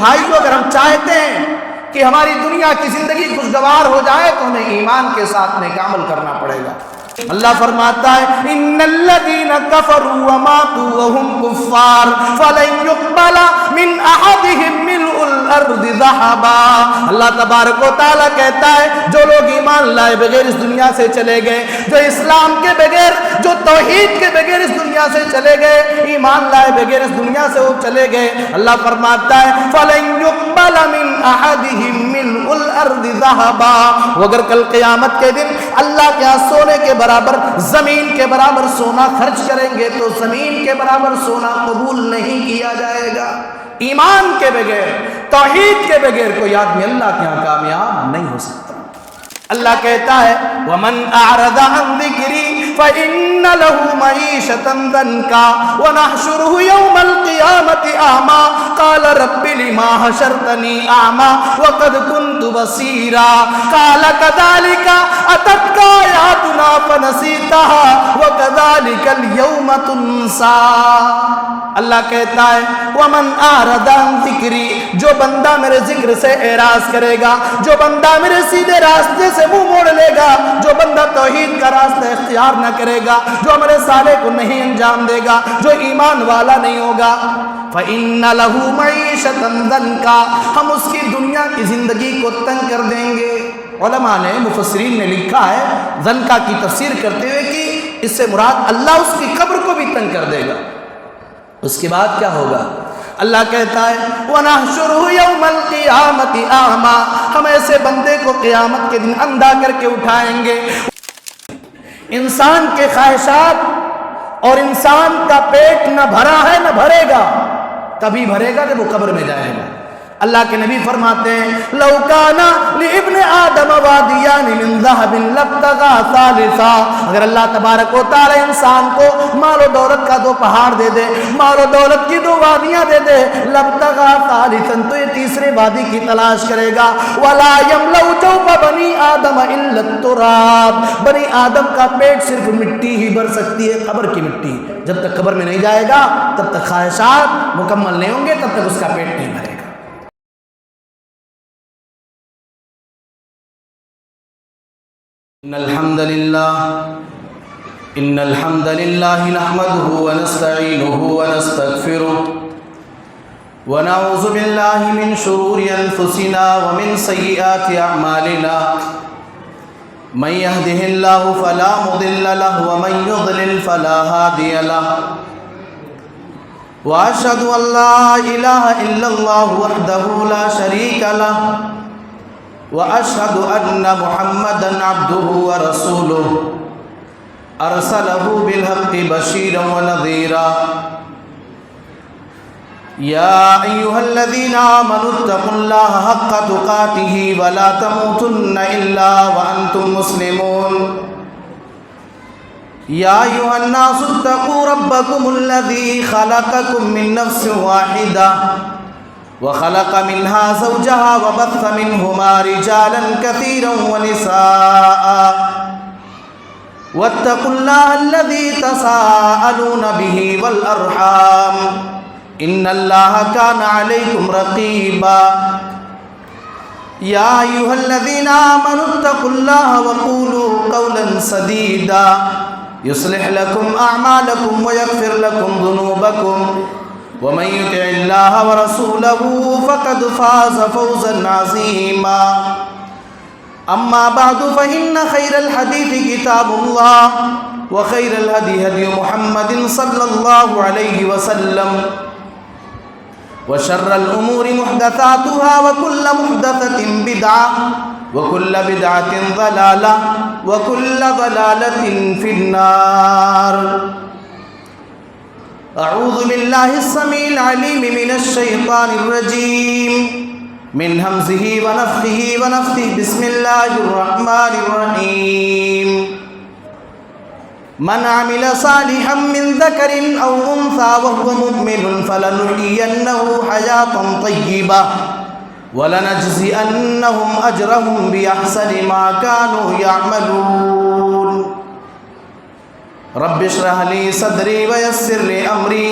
بھائیو، اگر ہم چاہتے ہیں کہ ہماری دنیا کی زندگی خوشگوار ہو جائے تو ہمیں ایمان کے ساتھ نیک عمل کرنا پڑے گا۔ اللہ فرماتا ہے ان الذین کفروا وماتوا وهم کفار فلن يقبل من احدهم ملء الارض ذهبا۔ اللہ تبارک و تعالیٰ کہتا ہے جو لوگ ایمان لائے بغیر اس دنیا سے چلے گئے، جو اسلام کے بغیر، جو توحید کے بغیر اس دنیا سے چلے گئے، ایمان لائے بغیر اس دنیا سے وہ چلے گئے، اللہ فرماتا ہے فلن يقبل من احدهم ملء الارض ذهبا۔ وہ اگر کل قیامت کے دن اللہ کے ہاں سونے کے برابر، زمین کے برابر سونا خرچ کریں گے تو زمین کے برابر سونا قبول نہیں کیا جائے گا۔ ایمان کے بغیر، توحید کے بغیر کوئی آدمی اللہ کے ہاں کامیاب نہیں ہو سکتا۔ اللہ کہتا ہے وَمَنْ أَعْرَضَ عَنْ ذِكْرِي فَإِنَّ لَهُ مَعِيشَةً ضَنْكًا وَنَحْشُرُهُ يَوْمَ الْقِيَامَةِ أَعْمَى قَالَ رَبِّ لِمَا حَشَرْتَنِي أَعْمَى وَقَدْ كُنْتُ بَصِيرًا قَالَ كَذَلِكَ أَتَتْكَ آيَاتُنَا فَنَسِيتَهَا وَكَذَلِكَ الْيَوْمَ تُنْسَى۔ اللہ کہتا ہے وَمَنْ أَعْرَضَ عَنْ ذِكْرِي، جو بندہ میرے ذکر سے اعراض کرے گا، جو بندہ میرے سیدھے راستے سے منہ موڑ لے گا، جو بندہ توحید کا راستہ اختیار نہ کرے گا، جو عمل صالح کو نہیں انجام دے گا، جو ایمان والا نہیں ہوگا، فَإِنَّ لَهُ مَعِيشَةً ضَنْكًا، ہم اس کی دنیا کی زندگی کو تنگ کر دیں گے۔ علماء نے، مفسرین نے لکھا ہے ضنکا کی تفسیر کرتے ہوئے کہ اس سے مراد اللہ اس کی قبر کو بھی تنگ کر دے گا۔ اس کے بعد کیا ہوگا؟ اللہ کہتا ہے وَنَحْشُرُهُ يَوْمَ الْقِيَامَةِ أَعْمَى، ہم ایسے بندے کو قیامت کے دن اندھا کر کے اٹھائیں گے۔ انسان کے خواہشات اور انسان کا پیٹ نہ بھرا ہے نہ بھرے گا، کبھی بھرے گا جب وہ قبر میں جائے گا۔ اللہ کے نبی فرماتے ہیں لَوْ كَانَ لِابْنِ آدَمَ وَادِيَانِ مِنْ ذَهَبٍ لَابْتَغَىٰ ثَالِثًا، اگر اللہ تبارک و تعالی انسان کو مال و دولت کا دو پہاڑ دے دے، مال و دولت کی دو وادیاں دے دے، لَابْتَغَىٰ ثَالِثًا، تو یہ تیسرے وادی کی تلاش کرے گا۔ وَلَا يَمْلَأُ جَوْفَ بَنِي آدَمَ إِلَّا التُّرَابُ، بنی آدم کا پیٹ صرف مٹی ہی بھر سکتی ہے، قبر کی مٹی۔ جب تک قبر میں نہیں جائے گا تب تک خواہشات مکمل نہیں ہوں گے، تب تک اس کا پیٹ نہیں بھرے گا۔ إن الحمد لله نحمده ونستعينه ونستغفره ونعوذ بالله من شرور أنفسنا ومن سيئات أعمالنا، من يهده الله فلا مضل له ومن يضلل فلا هادي له، وأشهد أن لا إله إلا الله وحده لا شريك له، وأشهد أن محمدًا عبده ورسوله أرسله بالحق بشيرا ونذيرا، يا أيها الذين آمنوا اتقوا الله حق تقاته ولا تموتن إلا وأنتم مسلمون، يا أيها الناس اتقوا ربكم الذي خلقكم من نفس واحدة وخلق منها زوجها وبث منهما رجالا كثيرا ونساء، واتقوا الله الذي تساءلون به والأرحام إن الله كان عليكم رقيبا، يا أيها الذين آمنوا اتقوا الله وقولوا قولا سديدا يصلح لكم أعمالكم ويغفر لكم ذنوبكم، ومن يطع الله ورسوله فقد فاز فوزا عظيما، أما بعد فإن خير الحديث كتاب الله، وخير الهدي هدي محمد صلى الله عليه وسلم، وشر الأمور محدثاتها وكل محدثة بدعة وكل بدعة ضلالة وكل ضلالة في النار۔ أعوذ بالله السميع العليم من الشيطان الرجيم من همزه ونفخه ونفثه، بسم الله الرحمن الرحيم، من عمل صالحا من ذكر أو أنثى وهو مؤمن فلنحيينه حياة طيبة ولنجزئنهم أجرهم بأحسن ما كانوا يعملون۔ رب اشرح لي صدري ويسر لي أمري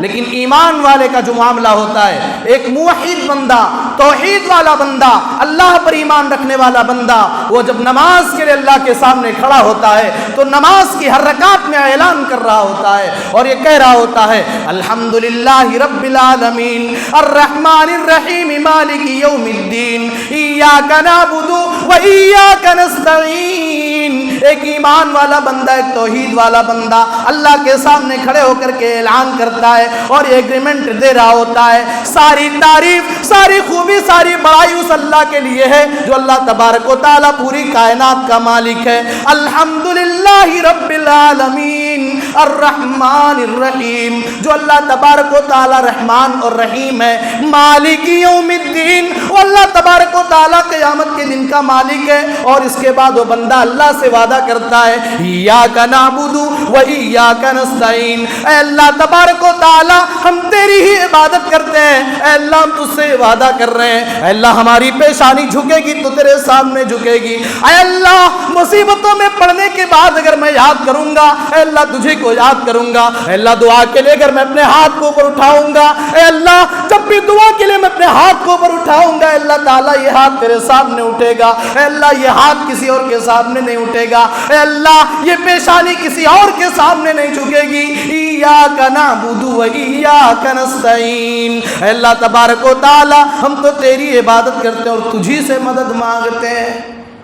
لیکن ایمان والے کا جو معاملہ ہوتا ہے، ایک موحد بندہ، توحید والا بندہ، اللہ پر ایمان رکھنے والا بندہ، وہ جب نماز کے لیے اللہ کے سامنے کھڑا ہوتا ہے تو نماز کی ہر رکعت میں اعلان کر رہا ہوتا ہے اور یہ کہہ رہا ہوتا ہے الحمدللہ رب العالمین الرحمن الرحیم مالک یوم الدین ایاک نعبد و ایاک نستعین۔ ایک ایمان والا بندہ، ایک توحید والا بندہ اللہ کے سامنے کھڑے ہو کر کے اعلان کرتا ہے اور یہ ایگریمنٹ دے رہا ہوتا ہے، ساری تعریف، ساری خوبی، ساری بڑائی اس اللہ کے لیے ہے جو اللہ تبارک و تعالیٰ پوری کائنات کا مالک ہے۔ الحمدللہ رب العالمین الرحمن الرحیم، جو اللہ تبارک و تعالیٰ رحمان اور رحیم ہے، مالک یوم الدین، وہ اللہ تبارک و تعالیٰ قیامت کے دن کا مالک ہے۔ اور اس کے بعد وہ بندہ اللہ سے وعدہ کرتا ہے ایاک نعبد و ایاک نستعین، اے اللہ تبارک و تعالیٰ ہم تیری ہی عبادت کرتے ہیں، اے اللہ ہم تجھ سے وعدہ کر رہے ہیں، اے اللہ ہماری پیشانی جھکے گی تو تیرے سامنے جھکے گی، اے اللہ مصیبتوں میں پڑنے کے بعد اگر میں یاد کروں گا اے اللہ تجھے کو یاد کروں گا، اے اللہ دعا کے لیے اگر میں اپنے ہاتھ کو اوپر اٹھاؤں گا، اے اللہ جب بھی دعا کے لیے میں اپنے ہاتھ کو اوپر اٹھاؤں گا، اے اللہ تعالیٰ یہ ہاتھ تیرے سامنے اٹھے گا، اے اللہ یہ ہاتھ کسی اور کے سامنے نہیں اٹھے گا، اے اللہ یہ پیشانی کسی اور کے سامنے نہیں جھکے گی، ایاک نعبد و ایاک نستعین، اے اللہ تبارک و تعالیٰ ہم تو تیری عبادت کرتے ہیں اور تجھی سے مدد مانگتے ہیں۔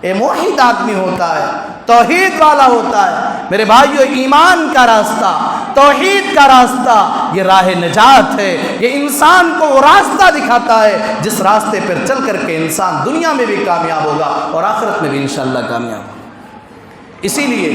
اے موحد آدمی ہوتا ہے، توحید والا ہوتا ہے میرے بھائیو، ایمان کا راستہ، توحید کا راستہ یہ راہ نجات ہے، یہ انسان کو وہ راستہ دکھاتا ہے جس راستے پر چل کر کے انسان دنیا میں بھی کامیاب ہوگا اور آخرت میں بھی انشاءاللہ کامیاب ہوگا۔ اسی لیے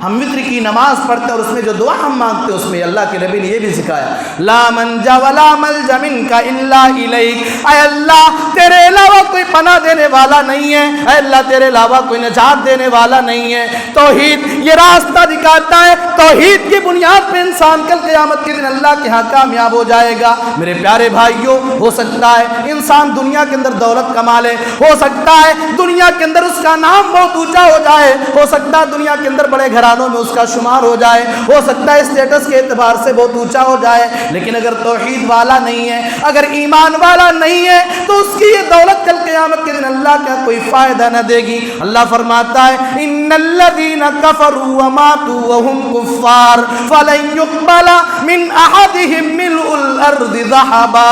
ہم وتر کی نماز پڑھتے ہیں اور اس میں جو دعا ہم مانگتے ہیں اس میں اللہ کے نبی نے یہ بھی سکھایا لا منجا ولا ملجا منک الا الیک، اے اللہ تیرے علاوہ کوئی پناہ دینے والا نہیں ہے، اے اللہ تیرے علاوہ کوئی نجات دینے والا نہیں ہے۔ توحید یہ راستہ دکھاتا ہے، توحید کی بنیاد پہ انسان کل قیامت کے دن اللہ کے ہاں کامیاب ہو جائے گا۔ میرے پیارے بھائیوں، ہو سکتا ہے انسان دنیا کے اندر دولت کما لے، ہو سکتا ہے دنیا کے اندر اس کا نام بہت اونچا ہو جائے، ہو سکتا ہے دنیا کے اندر بڑے گھرانوں میں اس کا شمار ہو جائے، ہو سکتا ہے اسٹیٹس کے اعتبار سے بہت اونچا ہو جائے، لیکن اگر توحید والا نہیں ہے، اگر ایمان والا نہیں ہے تو اس کی یہ دولت کل قیامت کے دن اللہ کا کوئی فائدہ نہ دے گی۔ اللہ فرماتا ہے ان الذین کفروا وماتوا وهم کفار فلن يقبل من احدهم ملء الارض ذهبا۔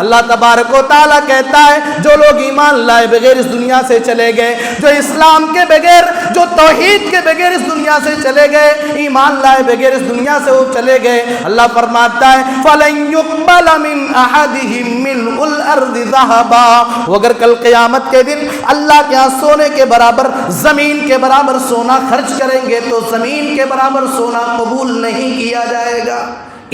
اللہ تبارک و تعالیٰ کہتا ہے جو لوگ ایمان لائے بغیر اس دنیا سے چلے گئے، جو اسلام کے بغیر، جو توحید کے بغیر اس دنیا سے چلے گئے، ایمان لائے بغیر اس دنیا سے وہ چلے گئے، اللہ فرماتا ہے فَلَن يُقْبَلَ مِنْ أَحَدِهِمْ مِلْءُ الْأَرْضِ ذَهَبًا، وہ اگر کل قیامت کے دن اللہ کے ہاں سونے کے برابر، زمین کے برابر سونا خرچ کریں گے تو زمین کے برابر سونا قبول نہیں کیا جائے گا۔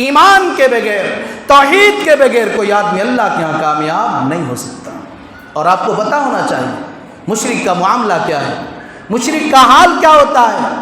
ایمان کے بغیر، توحید کے بغیر کوئی آدمی اللہ کے ہاں کامیاب نہیں ہو سکتا۔ اور آپ کو پتہ ہونا چاہیے مشرک کا معاملہ کیا ہے، مشرک کا حال کیا ہوتا ہے۔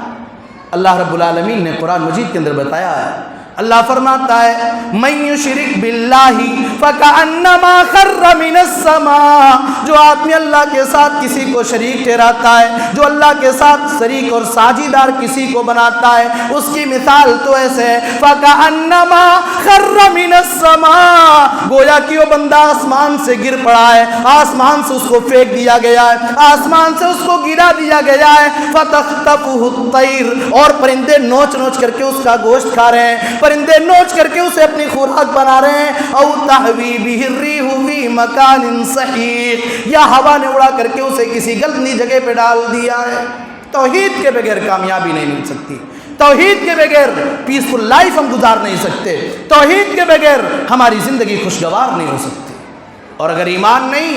اللہ رب العالمین نے قرآن مجید کے اندر بتایا ہے، اللہ فرماتا ہے من یشرک باللہ فکأنما خر من السماء، جو آدمی اللہ کے ساتھ کسی کو شریک ٹھہراتا ہے، جو اللہ کے ساتھ شریک اور ساجیدار کسی کو بناتا ہے، اس کی مثال تو ایسے ہے فکأنما خر من السماء، گویا کہ وہ بندہ آسمان سے گر پڑا ہے، آسمان سے اس کو پھینک دیا گیا ہے، آسمان سے اس کو گرا دیا گیا ہے، فتخطفه الطیر، اور پرندے نوچ نوچ کر کے اس کا گوشت کھا رہے ہیں، پرندے نوچ کر کے اسے اپنی خوراک بنا رہے ہیں، او تحوی بہ الریح فی مکان صحیح، یا ہوا نے اڑا کر کے اسے کسی گندی جگہ پہ ڈال دیا ہے۔ توحید کے بغیر کامیابی نہیں مل سکتی، توحید کے بغیر پیسفل لائف ہم گزار نہیں سکتے، توحید کے بغیر ہماری زندگی خوشگوار نہیں ہو سکتی۔ اور اگر ایمان نہیں،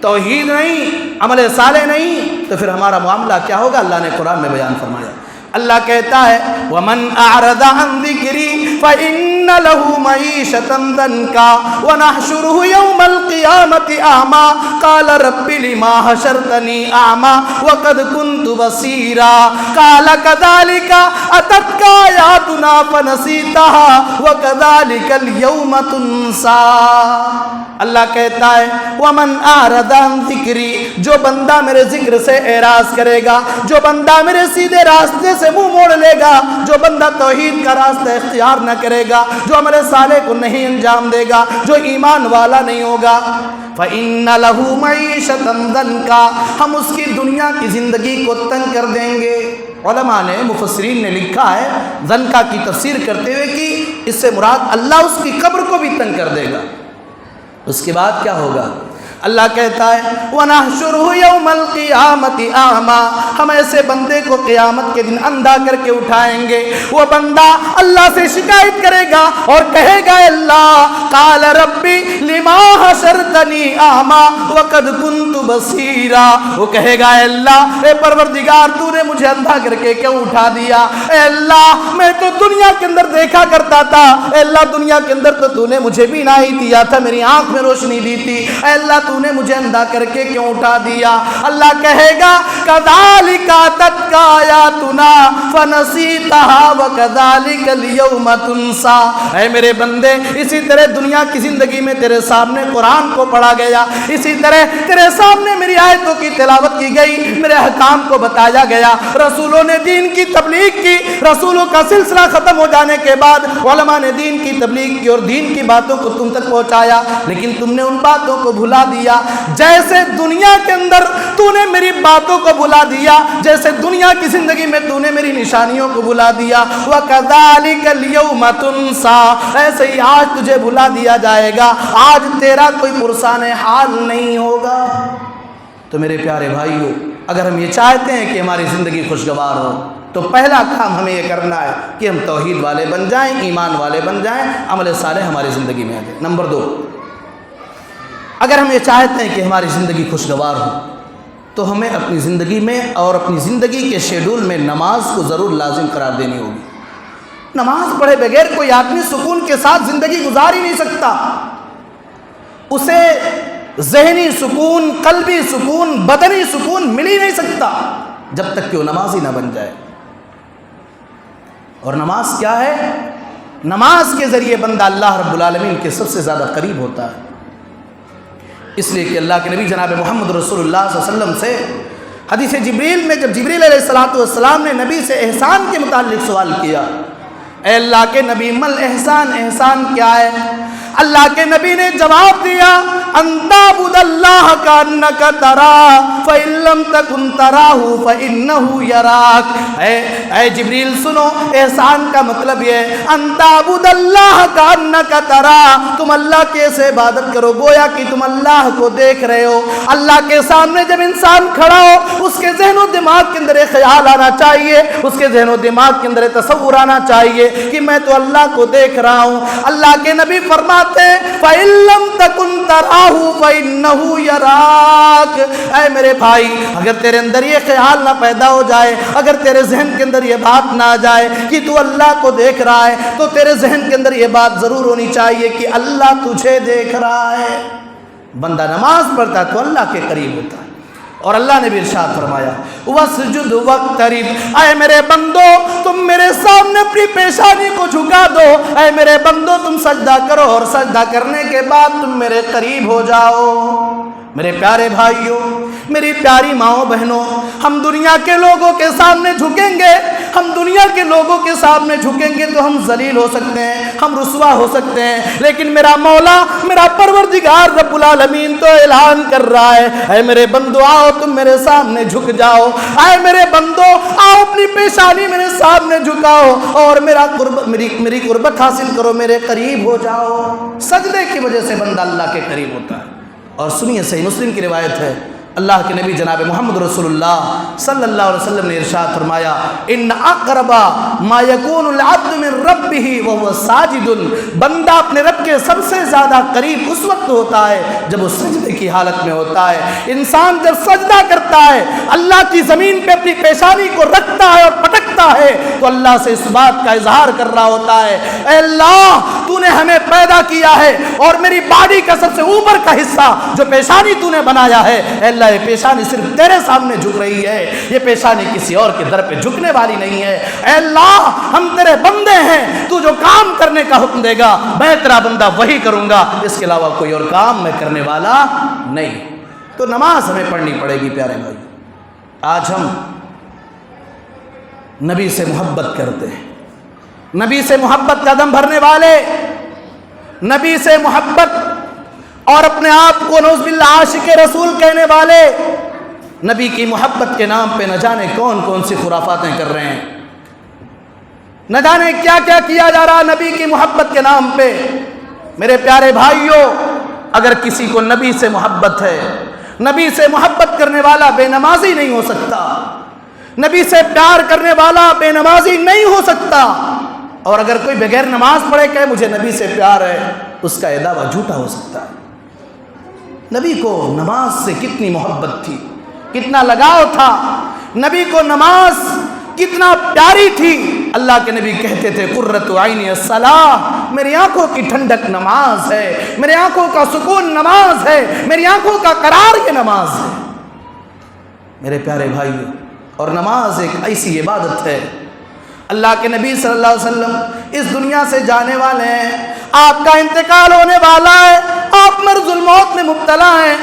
توحید نہیں، عمل صالح نہیں تو پھر ہمارا معاملہ کیا ہوگا؟ اللہ نے قرآن میں بیان فرمایا، اللہ کہتا ہے وَمَنْ أَعْرَضَ عَنْ ذِكْرِي فَإِنَّ لَهُ مَعِيشَةً ضَنْكًا وَنَحْشُرُهُ يَوْمَ الْقِيَامَةِ أَعْمَى قَالَ رَبِّ لِمَ حَشَرْتَنِي أَعْمَى وَقَدْ كُنْتُ بَصِيرًا قَالَ كَذَلِكَ أَتَتْكَ آيَاتُنَا فَنَسِيتَهَا وَكَذَلِكَ الْيَوْمَ تُنْسَى۔ اللہ کہتا ہے وَمَنْ أَعْرَضَ عَنْ ذِكْرِي، جو بندہ میرے ذکر سے اعراض کرے گا، جو بندہ میرے سیدھے راستے سے منہ موڑ لے گا، جو بندہ توحید کا راستہ اختیار نہ کرے گا، جو عمل صالح کو نہیں انجام دے گا، جو ایمان والا نہیں ہوگا، فَإِنَّ لَهُ مَعِيشَةً ضَنْكًا، ہم اس کی دنیا کی زندگی کو تنگ کر دیں گے۔ علماء نے، مفسرین نے لکھا ہے ضنکا کی تفسیر کرتے ہوئے کہ اس سے مراد اللہ اس کی قبر کو بھی تنگ کر دے گا۔ اس کے بعد کیا ہوگا؟ اللہ کہتا ہے وَنَحْشُرُهُ يَوْمَ الْقِيَامَةِ أَعْمَى، ہم ایسے بندے کو قیامت کے دن اندھا کر کے اٹھائیں گے۔ وہ بندہ اللہ سے شکایت کرے گا اور کہے گا اللہ قَالَ رَبِّ لِمَا حَشَرْتَنِي أَعْمَى وَقَدْ كُنْتُ بَصِيرًا، وہ کہے گا اے اللہ، اے پروردگار، تو نے مجھے اندھا کر کے کیوں اٹھا دیا؟ اے اللہ، میں تو دنیا کے اندر دیکھا کرتا تھا، اے اللہ دنیا کے اندر تو نے مجھے بینائی دیا تھا، میری آنکھ میں روشنی دی تھی، اے اللہ تو نے مجھے اندھا کر کے کیوں اٹھا دیا؟ اللہ کہے گا کذالک اتتک آیاتنا فنسیتها وکذالک اليوم تنسی، اے میرے بندے، اسی طرح دنیا کی زندگی میں تیرے سامنے قرآن کو پڑھا گیا، اسی طرح تیرے سامنے میری آیتوں کی تلاوت کی گئی، میرے احکام کو بتایا گیا، رسولوں نے دین کی تبلیغ کی، رسولوں کا سلسلہ ختم ہو جانے کے بعد علماء نے دین کی تبلیغ کی اور دین کی باتوں کو تم تک پہنچایا، لیکن تم نے ان باتوں کو بھلا دیا۔ جیسے دنیا کے اندر تو نے میری باتوں کو بھلا دیا، جیسے دنیا کی زندگی میں تو نے میری نشانیوں کو بھلا دیا، وَكَذَلِكَ الْيَوْمَ تُنْسَى، ایسے ہی آج تجھے بھلا دیا جائے گا، آج تیرا کوئی پرسان حال نہیں ہوگا۔ تو میرے پیارے بھائیو، اگر ہم یہ چاہتے ہیں کہ ہماری زندگی خوشگوار ہو تو پہلا کام ہمیں یہ کرنا ہے کہ ہم توحید والے بن جائیں، ایمان والے بن جائیں، عمل صالح ہماری زندگی میں آ جائے۔ نمبر 2، اگر ہم یہ چاہتے ہیں کہ ہماری زندگی خوشگوار ہو تو ہمیں اپنی زندگی میں اور اپنی زندگی کے شیڈول میں نماز کو ضرور لازم قرار دینی ہوگی۔ نماز پڑھے بغیر کوئی آدمی سکون کے ساتھ زندگی گزار ہی نہیں سکتا، اسے ذہنی سکون، قلبی سکون، بدنی سکون مل ہی نہیں سکتا جب تک کہ وہ نمازی نہ بن جائے۔ اور نماز کیا ہے؟ نماز کے ذریعے بندہ اللہ رب العالمین کے سب سے زیادہ قریب ہوتا ہے، اس لیے کہ اللہ کے نبی جناب محمد رسول اللہ صلی اللہ علیہ وسلم سے حدیث جبریل میں جب جبریل علیہ السلام نے نبی سے احسان کے متعلق سوال کیا، اے اللہ کے نبی مل احسان، احسان کیا ہے؟ اللہ کے نبی نے جواب دیا ان تعبد اللہ کانک تراہ فإن لم تکن تراہ فإنہ یراک۔ اے جبریل سنو، احسان کا مطلب یہ ان تعبد اللہ کانک تراہ، تم اللہ کی ایسے عبادت کرو گویا کہ تم اللہ کو دیکھ رہے ہو۔ اللہ کے سامنے جب انسان کھڑا ہو اس کے ذہن و دماغ کے اندر ایک خیال آنا چاہیے، اس کے ذہن و دماغ کے اندر ایک تصور آنا چاہیے کہ میں تو اللہ کو دیکھ رہا ہوں۔ اللہ کے نبی فرماتے فَإِن لَمْ تَكُنْ تَرَاهُ فَإِنَّهُ يَرَاكَ۔ اے میرے بھائی، اگر تیرے اندر یہ خیال نہ پیدا ہو جائے، اگر تیرے ذہن کے اندر یہ بات نہ آ جائے کہ تو اللہ کو دیکھ رہا ہے، تو تیرے ذہن کے اندر یہ بات ضرور ہونی چاہیے کہ اللہ تجھے دیکھ رہا ہے۔ بندہ نماز پڑھتا ہے تو اللہ کے قریب ہوتا ہے، اور اللہ نے بھی ارشاد فرمایا وَاسْجُدْ وَاقْتَرِب، اے میرے بندو تم میرے سامنے اپنی پیشانی کو جھکا دو، اے میرے بندو تم سجدہ کرو اور سجدہ کرنے کے بعد تم میرے قریب ہو جاؤ۔ میرے پیارے بھائیوں، میری پیاری ماؤں بہنوں، ہم دنیا کے لوگوں کے سامنے جھکیں گے، ہم دنیا کے لوگوں کے سامنے جھکیں گے تو ہم ذلیل ہو سکتے ہیں، ہم رسوا ہو سکتے ہیں، لیکن میرا مولا، میرا پروردگار رب العالمین تو اعلان کر رہا ہے اے میرے بندو آؤ تم میرے سامنے جھک جاؤ، اے میرے بندو آؤ اپنی پیشانی میرے سامنے جھکاؤ اور میری قربت حاصل کرو، میرے قریب ہو جاؤ۔ سجدے کی وجہ سے بندہ اللہ کے قریب ہوتا ہے۔ اور سنیے، صحیح مسلم کی روایت ہے، اللہ کے نبی جناب محمد رسول اللہ صلی اللہ علیہ وسلم نے ارشاد فرمایا ان اقرب ما یکون العبد من ربہ وهو ساجد، بندہ اپنے رب کے سب سے زیادہ قریب اس وقت ہوتا ہے جب وہ سجدے کی حالت میں ہوتا ہے۔ انسان جب سجدہ کرتا ہے، اللہ کی زمین پہ اپنی پیشانی کو رکھتا ہے اور پٹکتا کرتا ہے تو اللہ سے اس بات کا اظہار کر رہا ہوتا ہے، اے اللہ تو نے ہمیں پیدا کیا ہے اور میری باڈی کا سب سے اوپر کا حصہ جو پیشانی تو نے بنایا ہے، اے اللہ یہ پیشانی صرف تیرے سامنے جھک رہی ہے، یہ پیشانی کسی اور کے در پہ جھکنے والی نہیں ہے، اے اللہ ہم تیرے بندے ہیں، تو جو کام کرنے کا حکم دے گا میں تیرا بندہ وہی کروں گا، اس کے علاوہ کوئی اور کام میں کرنے والا نہیں۔ تو نماز ہمیں پڑھنی پڑے گی پیارے بھائی۔ آج ہم نبی سے محبت کرتے ہیں، نبی سے محبت کا دم بھرنے والے، نبی سے محبت اور اپنے آپ کو نعوذ باللہ عاشق رسول کہنے والے، نبی کی محبت کے نام پہ نہ جانے کون کون سی خرافاتیں کر رہے ہیں، نہ جانے کیا کیا کیا جا رہا نبی کی محبت کے نام پہ۔ میرے پیارے بھائیوں، اگر کسی کو نبی سے محبت ہے، نبی سے محبت کرنے والا بے نمازی نہیں ہو سکتا، نبی سے پیار کرنے والا بے نمازی نہیں ہو سکتا، اور اگر کوئی بغیر نماز پڑھے کہ مجھے نبی سے پیار ہے، اس کا یہ دعویٰ جھوٹا ہو سکتا ہے۔ نبی کو نماز سے کتنی محبت تھی، کتنا لگاؤ تھا، نبی کو نماز کتنا پیاری تھی۔ اللہ کے نبی کہتے تھے قرۃ عینی الصلاۃ، میری آنکھوں کی ٹھنڈک نماز ہے، میری آنکھوں کا سکون نماز ہے، میری آنکھوں کا قرار یہ نماز ہے۔ میرے پیارے بھائیو، اور نماز ایک ایسی عبادت ہے، اللہ کے نبی صلی اللہ علیہ وسلم اس دنیا سے جانے والے ہیں، آپ کا انتقال ہونے والا ہے، آپ مرض الموت میں مبتلا ہیں۔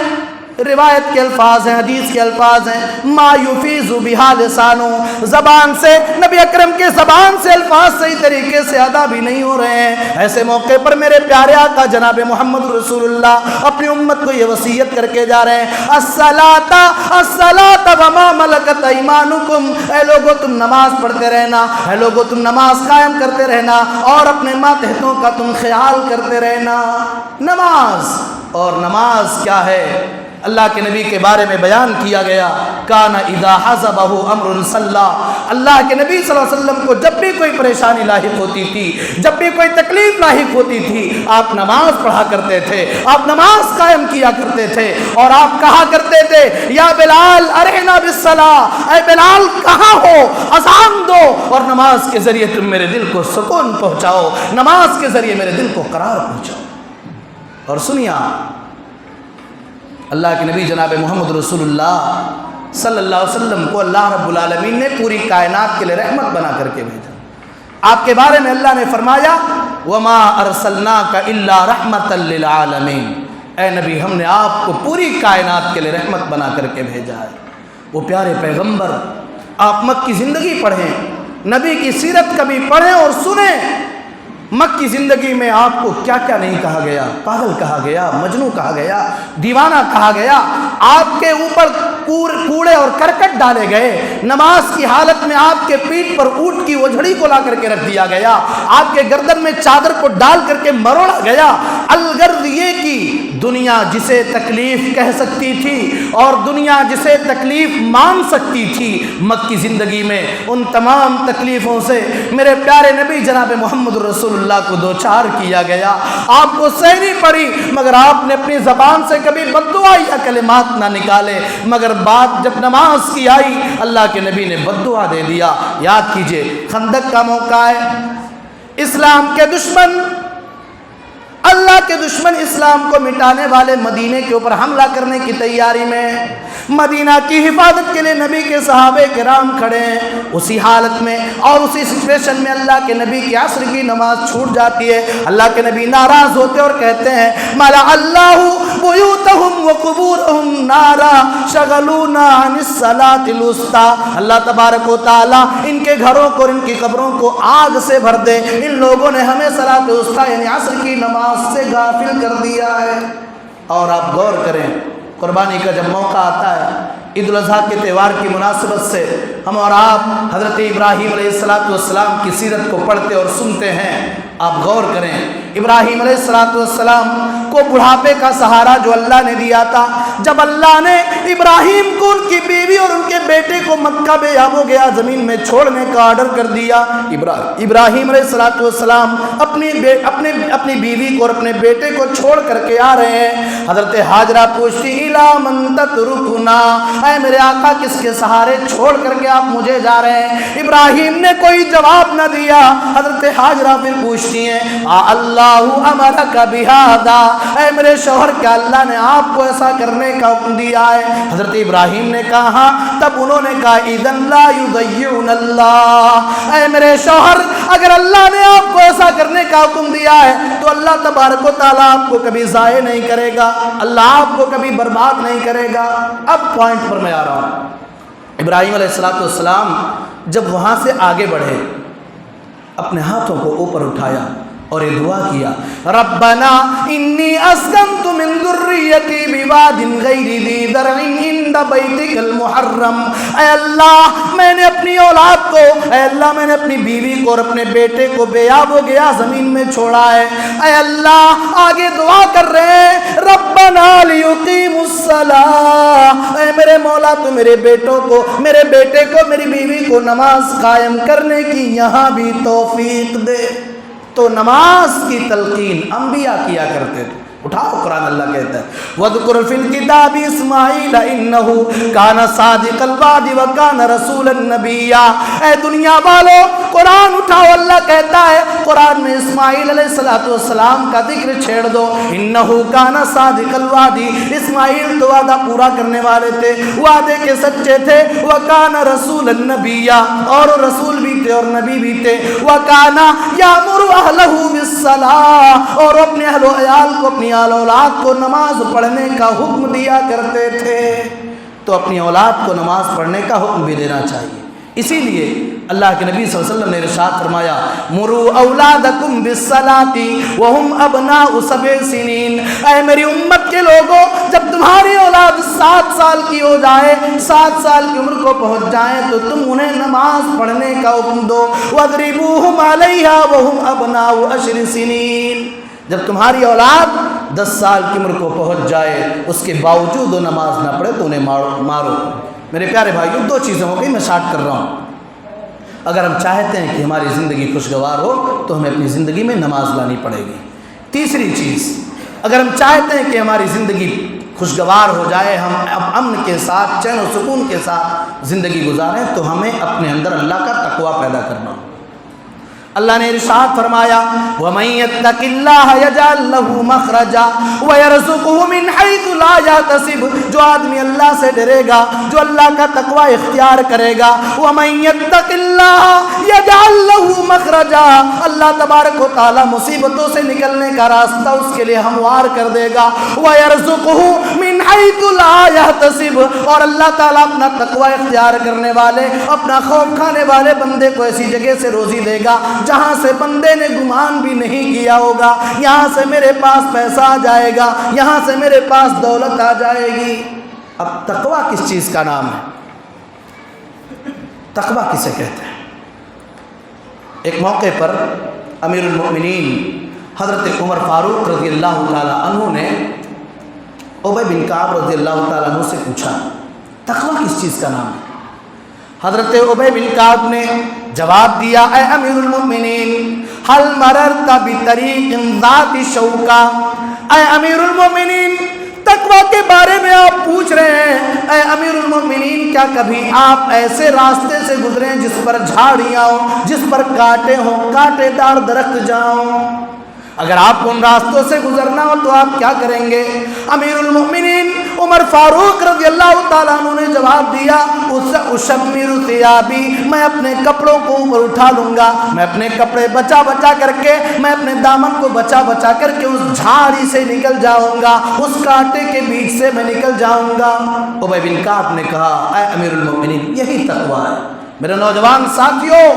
روایت کے الفاظ ہیں، حدیث کے الفاظ ہیں، ما یفیض بہا لسانو، زبان سے نبی اکرم کے زبان سے الفاظ صحیح طریقے سے ادا بھی نہیں ہو رہے ہیں۔ ایسے موقع پر میرے پیارے آقا جناب محمد رسول اللہ اپنی امت کو یہ وصیت کر کے جا رہے ہیں، الصلاۃ الصلاۃ وما ملکت ایمانکم، اے لوگو تم نماز پڑھتے رہنا، اے لوگو تم نماز قائم کرتے رہنا، اور اپنے ماتحتوں کا تم خیال کرتے رہنا۔ نماز، اور نماز کیا ہے؟ اللہ کے نبی کے بارے میں بیان کیا گیا، کان اذا حزبہ امر صلی، اللہ کے نبی صلی اللہ علیہ وسلم کو جب بھی کوئی پریشانی لاحق ہوتی تھی، جب بھی کوئی تکلیف لاحق ہوتی تھی، آپ نماز پڑھا کرتے تھے، آپ نماز قائم کیا کرتے تھے، اور آپ کہا کرتے تھے یا بلال ارحنا بالصلاۃ، اے بلال کہاں ہو، اذان دو اور نماز کے ذریعے تم میرے دل کو سکون پہنچاؤ، نماز کے ذریعے میرے دل کو قرار پہنچاؤ۔ اور سنیا، اللہ کے نبی جناب محمد رسول اللہ صلی اللہ علیہ وسلم کو اللہ رب العالمین نے پوری کائنات کے لیے رحمت بنا کر کے بھیجا۔ آپ کے بارے میں اللہ نے فرمایا وما ارسلناک الا رحمتا للعالمین، اے نبی ہم نے آپ کو پوری کائنات کے لیے رحمت بنا کر کے بھیجا ہے۔ وہ پیارے پیغمبر، آپ مکی زندگی پڑھیں، نبی کی سیرت کبھی پڑھیں اور سنیں، مکی زندگی میں آپ کو کیا کیا نہیں کہا گیا، پاگل کہا گیا، مجنوں کہا گیا، دیوانہ کہا گیا، آپ کے اوپر کوڑے اور کرکٹ ڈالے گئے، نماز کی حالت میں آپ کے پیٹھ پر اونٹ کی اوجھڑی کو لا کر کے رکھ دیا گیا، آپ کے گردن میں چادر کو ڈال کر کے مروڑا گیا۔ الغرض یہ کہ دنیا جسے تکلیف کہہ سکتی تھی اور دنیا جسے تکلیف مان سکتی تھی، مکی زندگی میں ان تمام تکلیفوں سے میرے پیارے نبی جناب محمد رسول اللہ کو دوچار کیا گیا۔ آپ کو سہنی پڑی، مگر آپ نے اپنی زبان سے کبھی بد دعا یا کلمات نہ نکالے، مگر بات جب نماز کی آئی اللہ کے نبی نے بد دعا دے دیا۔ یاد کیجئے، خندق کا موقع ہے، اسلام کے دشمن، اللہ کے دشمن اسلام کو مٹانے والے مدینے کے اوپر حملہ کرنے کی تیاری میں، مدینہ کی حفاظت کے لیے نبی کے صحابہ کرام کھڑے ہیں۔ اسی حالت میں اور اسی سچویشن میں اللہ کے نبی کی عصر کی نماز چھوٹ جاتی ہے۔ اللہ کے نبی ناراض ہوتے اور کہتے ہیں مَلَأَ اللَّهُ بُيُوتَهُمْ وَقُبُورَهُمْ نَارًا شَغَلُونَا عَنِ الصَّلَاةِ الْوُسْطَىٰ، اللہ تبارک و تعالیٰ ان کے گھروں کو اور ان کی قبروں کو آگ سے بھر دے، ان لوگوں نے ہمیں صلاۃ الوسطیٰ یعنی عصر کی نماز سے غافل کر دیا ہے۔ اور آپ غور کریں، قربانی کا جب موقع آتا ہے، عید الاضحیٰ کے تہوار کی مناسبت سے ہم اور آپ حضرت ابراہیم علیہ السلام کی سیرت کو پڑھتے اور سنتے ہیں۔ آپ غور کریں، ابراہیم علیہ السلام کو بڑھاپے کا سہارا جو اللہ نے دیا تھا، جب اللہ نے ابراہیم کو ان کی بیوی اور ان کے بیٹے کو مکہ بے آب و گیا زمین میں چھوڑنے کا آرڈر کر دیا، ابراہیم علیہ السلام اپنی بیوی کو اور اپنے بیٹے کو چھوڑ کر کے آ رہے ہیں۔ حضرت حاجرہ پوچھتی اِلیٰ مَن تَتْرُکُنَا، اے میرے آقا کس کے سہارے چھوڑ کر کے آپ مجھے جا رہے ہیں؟ ابراہیم نے کوئی جواب نہ دیا۔ حضرت حاجرہ پھر پوچھتی ہیں اللہ امرک بہذا، اے میرے شوہر کیا اللہ نے آپ کو ایسا کرنے کا حکم دیا ہے؟ حضرت ابراہیم نے کہا ہاں۔ تب انہوں نے کہا اذن لا یضیعن اللہ، اے میرے شوہر اگر اللہ نے آپ کو ایسا کرنے کا حکم دیا ہے تو اللہ تبارک و تعالیٰ آپ کو کبھی ضائع نہیں کرے گا، اللہ آپ کو کبھی برباد نہیں کرے گا۔ اب پوائنٹ پر میں آ رہا ہوں۔ ابراہیم علیہ السلام جب وہاں سے آگے بڑھے اپنے ہاتھوں کو اوپر اٹھایا اور یہ دعا کیا ربنا انی اسکنت من ذریتی بواد غیر ذی زرع عند بیتک المحرم، اے اللہ میں نے اپنی اولاد کو، اے اللہ میں نے اپنی بیوی کو اور اپنے بیٹے کو بے آب و گیا زمین میں چھوڑا ہے۔ اے اللہ آگے دعا کر رہے ہیں ربنا لیقیموا الصلاۃ، اے میرے مولا تو میرے بیٹوں کو، میرے بیٹے کو، میری بیوی کو نماز قائم کرنے کی یہاں بھی توفیق دے۔ تو نماز کی تلقین انبیاء کیا کرتے تھے۔ اٹھاؤ قرآن اللہ کہتا ہے وَاذْكُرْ فِي الْكِتَابِ إِسْمَاعِيلَ إِنَّهُ كَانَ صَادِقَ الْوَعْدِ وَكَانَ رَسُولًا نَبِيًّا۔ اے دنیا والو قرآن اٹھاؤ، اللہ کہتا ہے قرآن میں اسماعیل علیہ السلام کا ذکر چھیڑ دو۔ إِنَّهُ كَانَ صَادِقَ الْوَعْدِ، اسماعیل تو وعدہ پورا کرنے والے تھے، وعدے کے سچے تھے۔ وَكَانَ رَسُولًا نَبِيًّا، اور رسول بھی تھے اور نبی بھی تھے۔ وَكَانَ يَأْمُرُ أَهْلَهُ بِالصَّلَاةِ، اور اپنے اہل و عیال کو، اپنی اولاد کو نماز پڑھنے کا حکم دیا کرتے تھے۔ تو اپنی اولاد کو نماز پڑھنے کا حکم بھی دینا چاہیے۔ اسی لیے اللہ کے نبی صلی اللہ علیہ وسلم نے ارشاد فرمایا مروا اولادکم بالصلاۃ وهم ابناء 7 سنین، اے میری امت کے لوگوں جب تمہاری اولاد 7 سال کی ہو جائے، 7 سال کی عمر کو پہنچ جائیں تو تم انہیں نماز پڑھنے کا حکم دو۔ واضربوہم علیہا وهم ابناء 10 سنین، جب تمہاری اولاد 10 سال کی عمر کو پہنچ جائے اس کے باوجود وہ نماز نہ پڑھے تو انہیں مارو۔ میرے پیارے بھائیوں 2 چیزیں ہو گئی، میں شارٹ کر رہا ہوں۔ اگر ہم چاہتے ہیں کہ ہماری زندگی خوشگوار ہو تو ہمیں اپنی زندگی میں نماز لانی پڑے گی۔ تیسری چیز، اگر ہم چاہتے ہیں کہ ہماری زندگی خوشگوار ہو جائے، ہم امن کے ساتھ، چین و سکون کے ساتھ زندگی گزاریں، تو ہمیں اپنے اندر اللہ کا تقوی پیدا کرنا ہو۔ اللہ نے ارشاد فرمایا وَمَن يَتَّقِ اللَّهَ يَجْعَل لَّهُ مَخْرَجًا وَيَرْزُقْهُ مِنْ حَيْثُ لَا يَحْتَسِبُ، جو آدمی اللہ سے ڈرے گا، جو اللہ کا تقوی اختیار کرے گا، وَمَن يَتَّقِ اللَّهَ يَجْعَل لَّهُ مَخْرَجًا، اللہ تبارک و تعالی مصیبتوں سے نکلنے کا راستہ اس کے لیے ہموار کر دے گا۔ وَيَرْزُقْهُ مِنْ حَيْثُ لَا يَحْتَسِبُ، اور اللہ تعالیٰ اپنا تقوی اختیار کرنے والے، اپنا خوف کھانے والے بندے کو ایسی جگہ سے روزی دے گا جہاں سے بندے نے گمان بھی نہیں کیا ہوگا۔ یہاں سے میرے پاس پیسہ آ جائے گا، یہاں سے میرے پاس دولت آ جائے گی۔ اب تقوی کس چیز کا نام ہے؟ تقوی کسے کہتے ہیں؟ ایک موقع پر امیر المؤمنین حضرت عمر فاروق رضی اللہ تعالی عنہ نے ابی بن کعب رضی اللہ تعالی عنہ سے پوچھا تقوی کس چیز کا نام ہے؟ حضرت ابی بن کعب نے جواب دیا اے امیر المؤمنین حل مررت بطریق ذات شوکا، اے امیر المؤمنین تقوی کے بارے میں آپ پوچھ رہے ہیں، اے امیر المؤمنین کیا کبھی آپ ایسے راستے سے گزرے جس پر جھاڑیاں ہوں، جس پر کانٹے ہوں، کانٹے دار درخت جاؤں؟ اگر آپ کو ان راستوں سے گزرنا ہو تو آپ کیا کریں گے؟ امیر المؤمنین عمر فاروق رضی اللہ تعالیٰ عنہ نے جواب دیا اشمر ثیابی، میں اپنے کپڑوں کو اوپر اٹھا لوں گا، میں اپنے کپڑے بچا بچا کر کے، میں اپنے دامن کو بچا بچا کر کے اس جھاڑی سے نکل جاؤں گا، اس کانٹے کے بیچ سے میں نکل جاؤں گا۔ ابی بن کعب نے کہا اے امیر المؤمنین یہی تقوی ہے۔ میرے نوجوان ساتھیوں،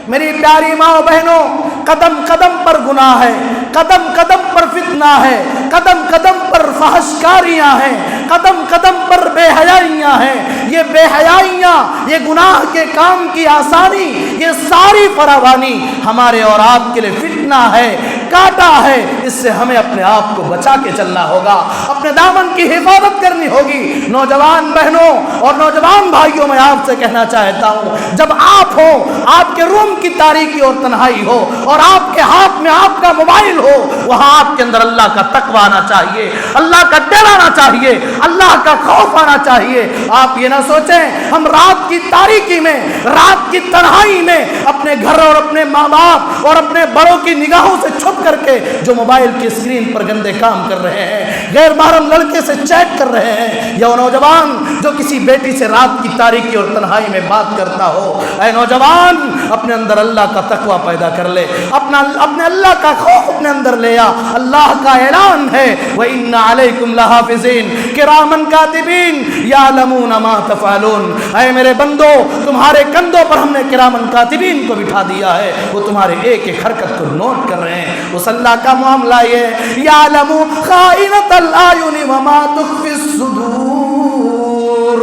میری پیاری ماں و بہنوں، قدم قدم پر گناہ ہے، قدم قدم پر فتنہ ہے، قدم قدم پر فحش کاریاں ہیں، قدم قدم پر بے حیائیاں ہیں۔ یہ یہ بے حیائیاں، یہ گناہ کے کام کی آسانی، یہ ساری فراوانی ہمارے اور آپ کے لیے فتنہ ہے، کاٹا ہے۔ اس سے ہمیں اپنے آپ کو بچا کے چلنا ہوگا، اپنے دامن کی حفاظت کرنی ہوگی۔ نوجوان بہنوں اور نوجوان بھائیوں، میں آپ سے کہنا چاہتا ہوں، جب آپ ہو، آپ کے روم کی تاریکی اور تنہائی ہو اور آپ کے ہاتھ میں آپ کا موبائل ہو، وہاں آپ کے اندر اللہ کا تقوی آنا چاہیے، اللہ کا ڈر آنا چاہیے، اللہ کا خوف آنا چاہیے۔ آپ یہ نہ سوچیں ہم رات کی تاریکی میں، رات کی تنہائی میں اپنے گھر اور اپنے ماں باپ اور اپنے بڑوں کی نگاہوں سے چھپ کر کے جو موبائل کی اسکرین پر گندے کام کر رہے ہیں، غیر محرم لڑکے سے چیٹ کر رہے ہیں، یا وہ نوجوان جو کسی بیٹی سے رات کی تاریکی اور تنہائی میں بات کرتا ہو، اے نوجوان اپنے اندر اللہ کا تقوی پیدا کر لے، اپنے اللہ کا خوف اپنے اندر لے آ۔ اللہ کا اعلان ہے وَإِنَّ عَلَيْكُمْ لَحَافِظِينَ كِرَامًا كَاتِبِينَ يَعْلَمُونَ مَا تَفْعَلُونَ۔ اے میرے بندو، تمہارے کندھوں پر ہم نے کرامن کاتبین کو بٹھا دیا ہے، وہ تمہارے ایک ایک حرکت کو نوٹ کر رہے ہیں۔ اس اللہ کا معاملہ یہ ہے یعلم خائنۃ الأعین وما تخفی الصدور،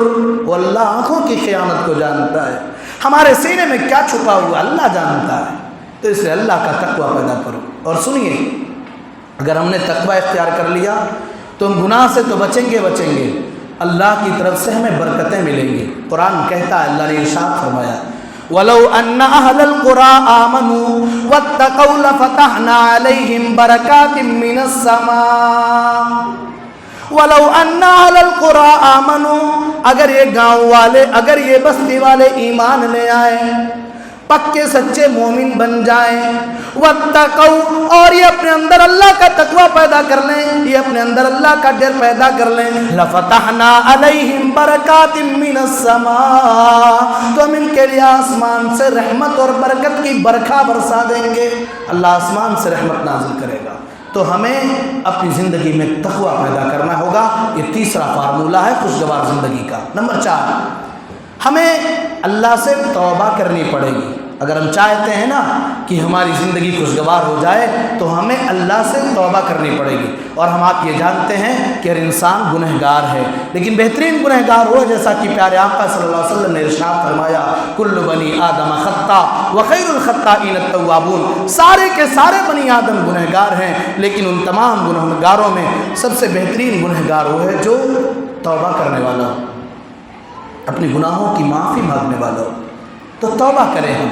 وہ اللہ آنکھوں کی خیانت کو جانتا ہے، ہمارے سینے میں کیا چھپا ہوا اللہ جانتا ہے۔ تو اس لیے اللہ کا تقوی پیدا کرو۔ اور سنیے، اگر ہم نے تقوی اختیار کر لیا تو ہم گناہ سے تو بچیں گے اللہ کی طرف سے ہمیں برکتیں ملیں گی۔ قرآن کہتا ہے، اللہ نے ارشاد فرمایا وَلَوْ أَنَّ أَهْلَ الْقُرَىٰ آمَنُوا وَاتَّقَوْا لَفَتَحْنَا عَلَيْهِمْ بَرَكَاتٍ مِّنَ السَّمَاءِ وَلَوْ أَنَّ أَهْلَ الْقُرَىٰ آمَنُوا، اگر یہ گاؤں والے، اگر یہ بستی والے ایمان لے آئے، پکے سچے مومن بن جائیں، واتقوا، اور یہ اپنے اندر اللہ کا تقوی پیدا کر لیں، یہ اپنے اندر اللہ کا ڈر پیدا کر لیں، لفتحنا علیہم برکات من السماء، تو ہم ان کے لیے آسمان سے رحمت اور برکت کی برکھا برسا دیں گے۔ اللہ آسمان سے رحمت نازل کرے گا۔ تو ہمیں اپنی زندگی میں تقوی پیدا کرنا ہوگا۔ یہ تیسرا فارمولہ ہے خوشگوار زندگی کا۔ نمبر 4، ہمیں اللہ سے توبہ کرنی پڑے گی۔ اگر ہم چاہتے ہیں نا کہ ہماری زندگی خوشگوار ہو جائے تو ہمیں اللہ سے توبہ کرنی پڑے گی۔ اور ہم آپ یہ جانتے ہیں کہ ہر انسان گنہگار ہے، لیکن بہترین گنہگار ہو جیسا کہ پیارے آقا صلی اللہ علیہ وسلم نے ارشاد فرمایا کل بنی آدم خطا وخیر الخطائین التوابون، سارے کے سارے بنی آدم گنہگار ہیں، لیکن ان تمام گنہگاروں میں سب سے بہترین گنہگار وہ ہے جو توبہ کرنے والا ہو، اپنے گناہوں کی معافی مانگنے والا ہو۔ تو توبہ کریں، ہم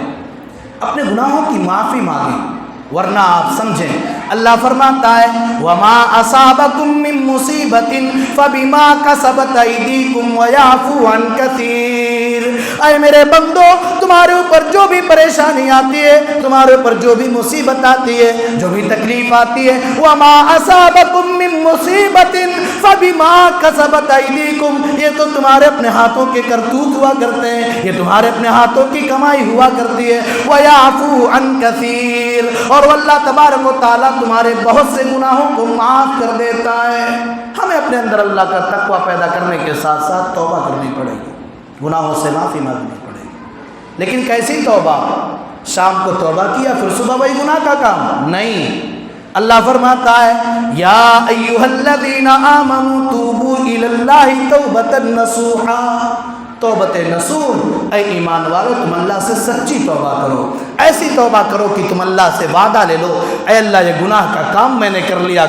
اپنے گناہوں کی معافی مانگیں، ورنہ آپ سمجھیں اللہ فرماتا ہے وَمَا أَصَابَكُم مِّن مُّصِيبَةٍ فَبِمَا كَسَبَتْ أَيْدِيكُمْ وَيَعْفُو عَن كَثِيرٍ۔ اے میرے بندو، تمہارے اوپر جو بھی پریشانی آتی ہے، تمہارے اوپر جو بھی مصیبت آتی ہے، جو بھی تکلیف آتی ہے، وَمَا أَصَابَكُم مِّن مُّصِيبَةٍ فَبِمَا كَسَبَتْ أَيْدِيكُمْ، یہ تو تمہارے اپنے ہاتھوں کے کرتوت ہوا کرتے ہیں، یہ تمہارے اپنے ہاتھوں کی کمائی ہوا کرتی ہے۔ وَيَعْفُو عَن كَثِيرٍ، اور اللہ تبارک و تعالیٰ تمہارے بہت سے گناہوں کو معاف کر دیتا ہے۔ ہمیں اپنے اندر اللہ کا تقوی پیدا کرنے کے ساتھ ساتھ توبہ کرنی پڑے گی، گناہوں سے معافی مانگنی پڑے گی۔ لیکن کیسی توبہ؟ شام کو توبہ کیا پھر صبح وہی گناہ کا کام نہیں۔ اللہ فرماتا ہے یا ایھا الذین آمنوا توبوا الی اللہ توبۃ نصوحا، توبت نصوح، اے ایمان والو تم اللہ سے سچی توبہ کرو، ایسی توبہ کرو کہ تم اللہ سے وعدہ لے لو، اے اللہ یہ گناہ کا کام میں نے کر لیا،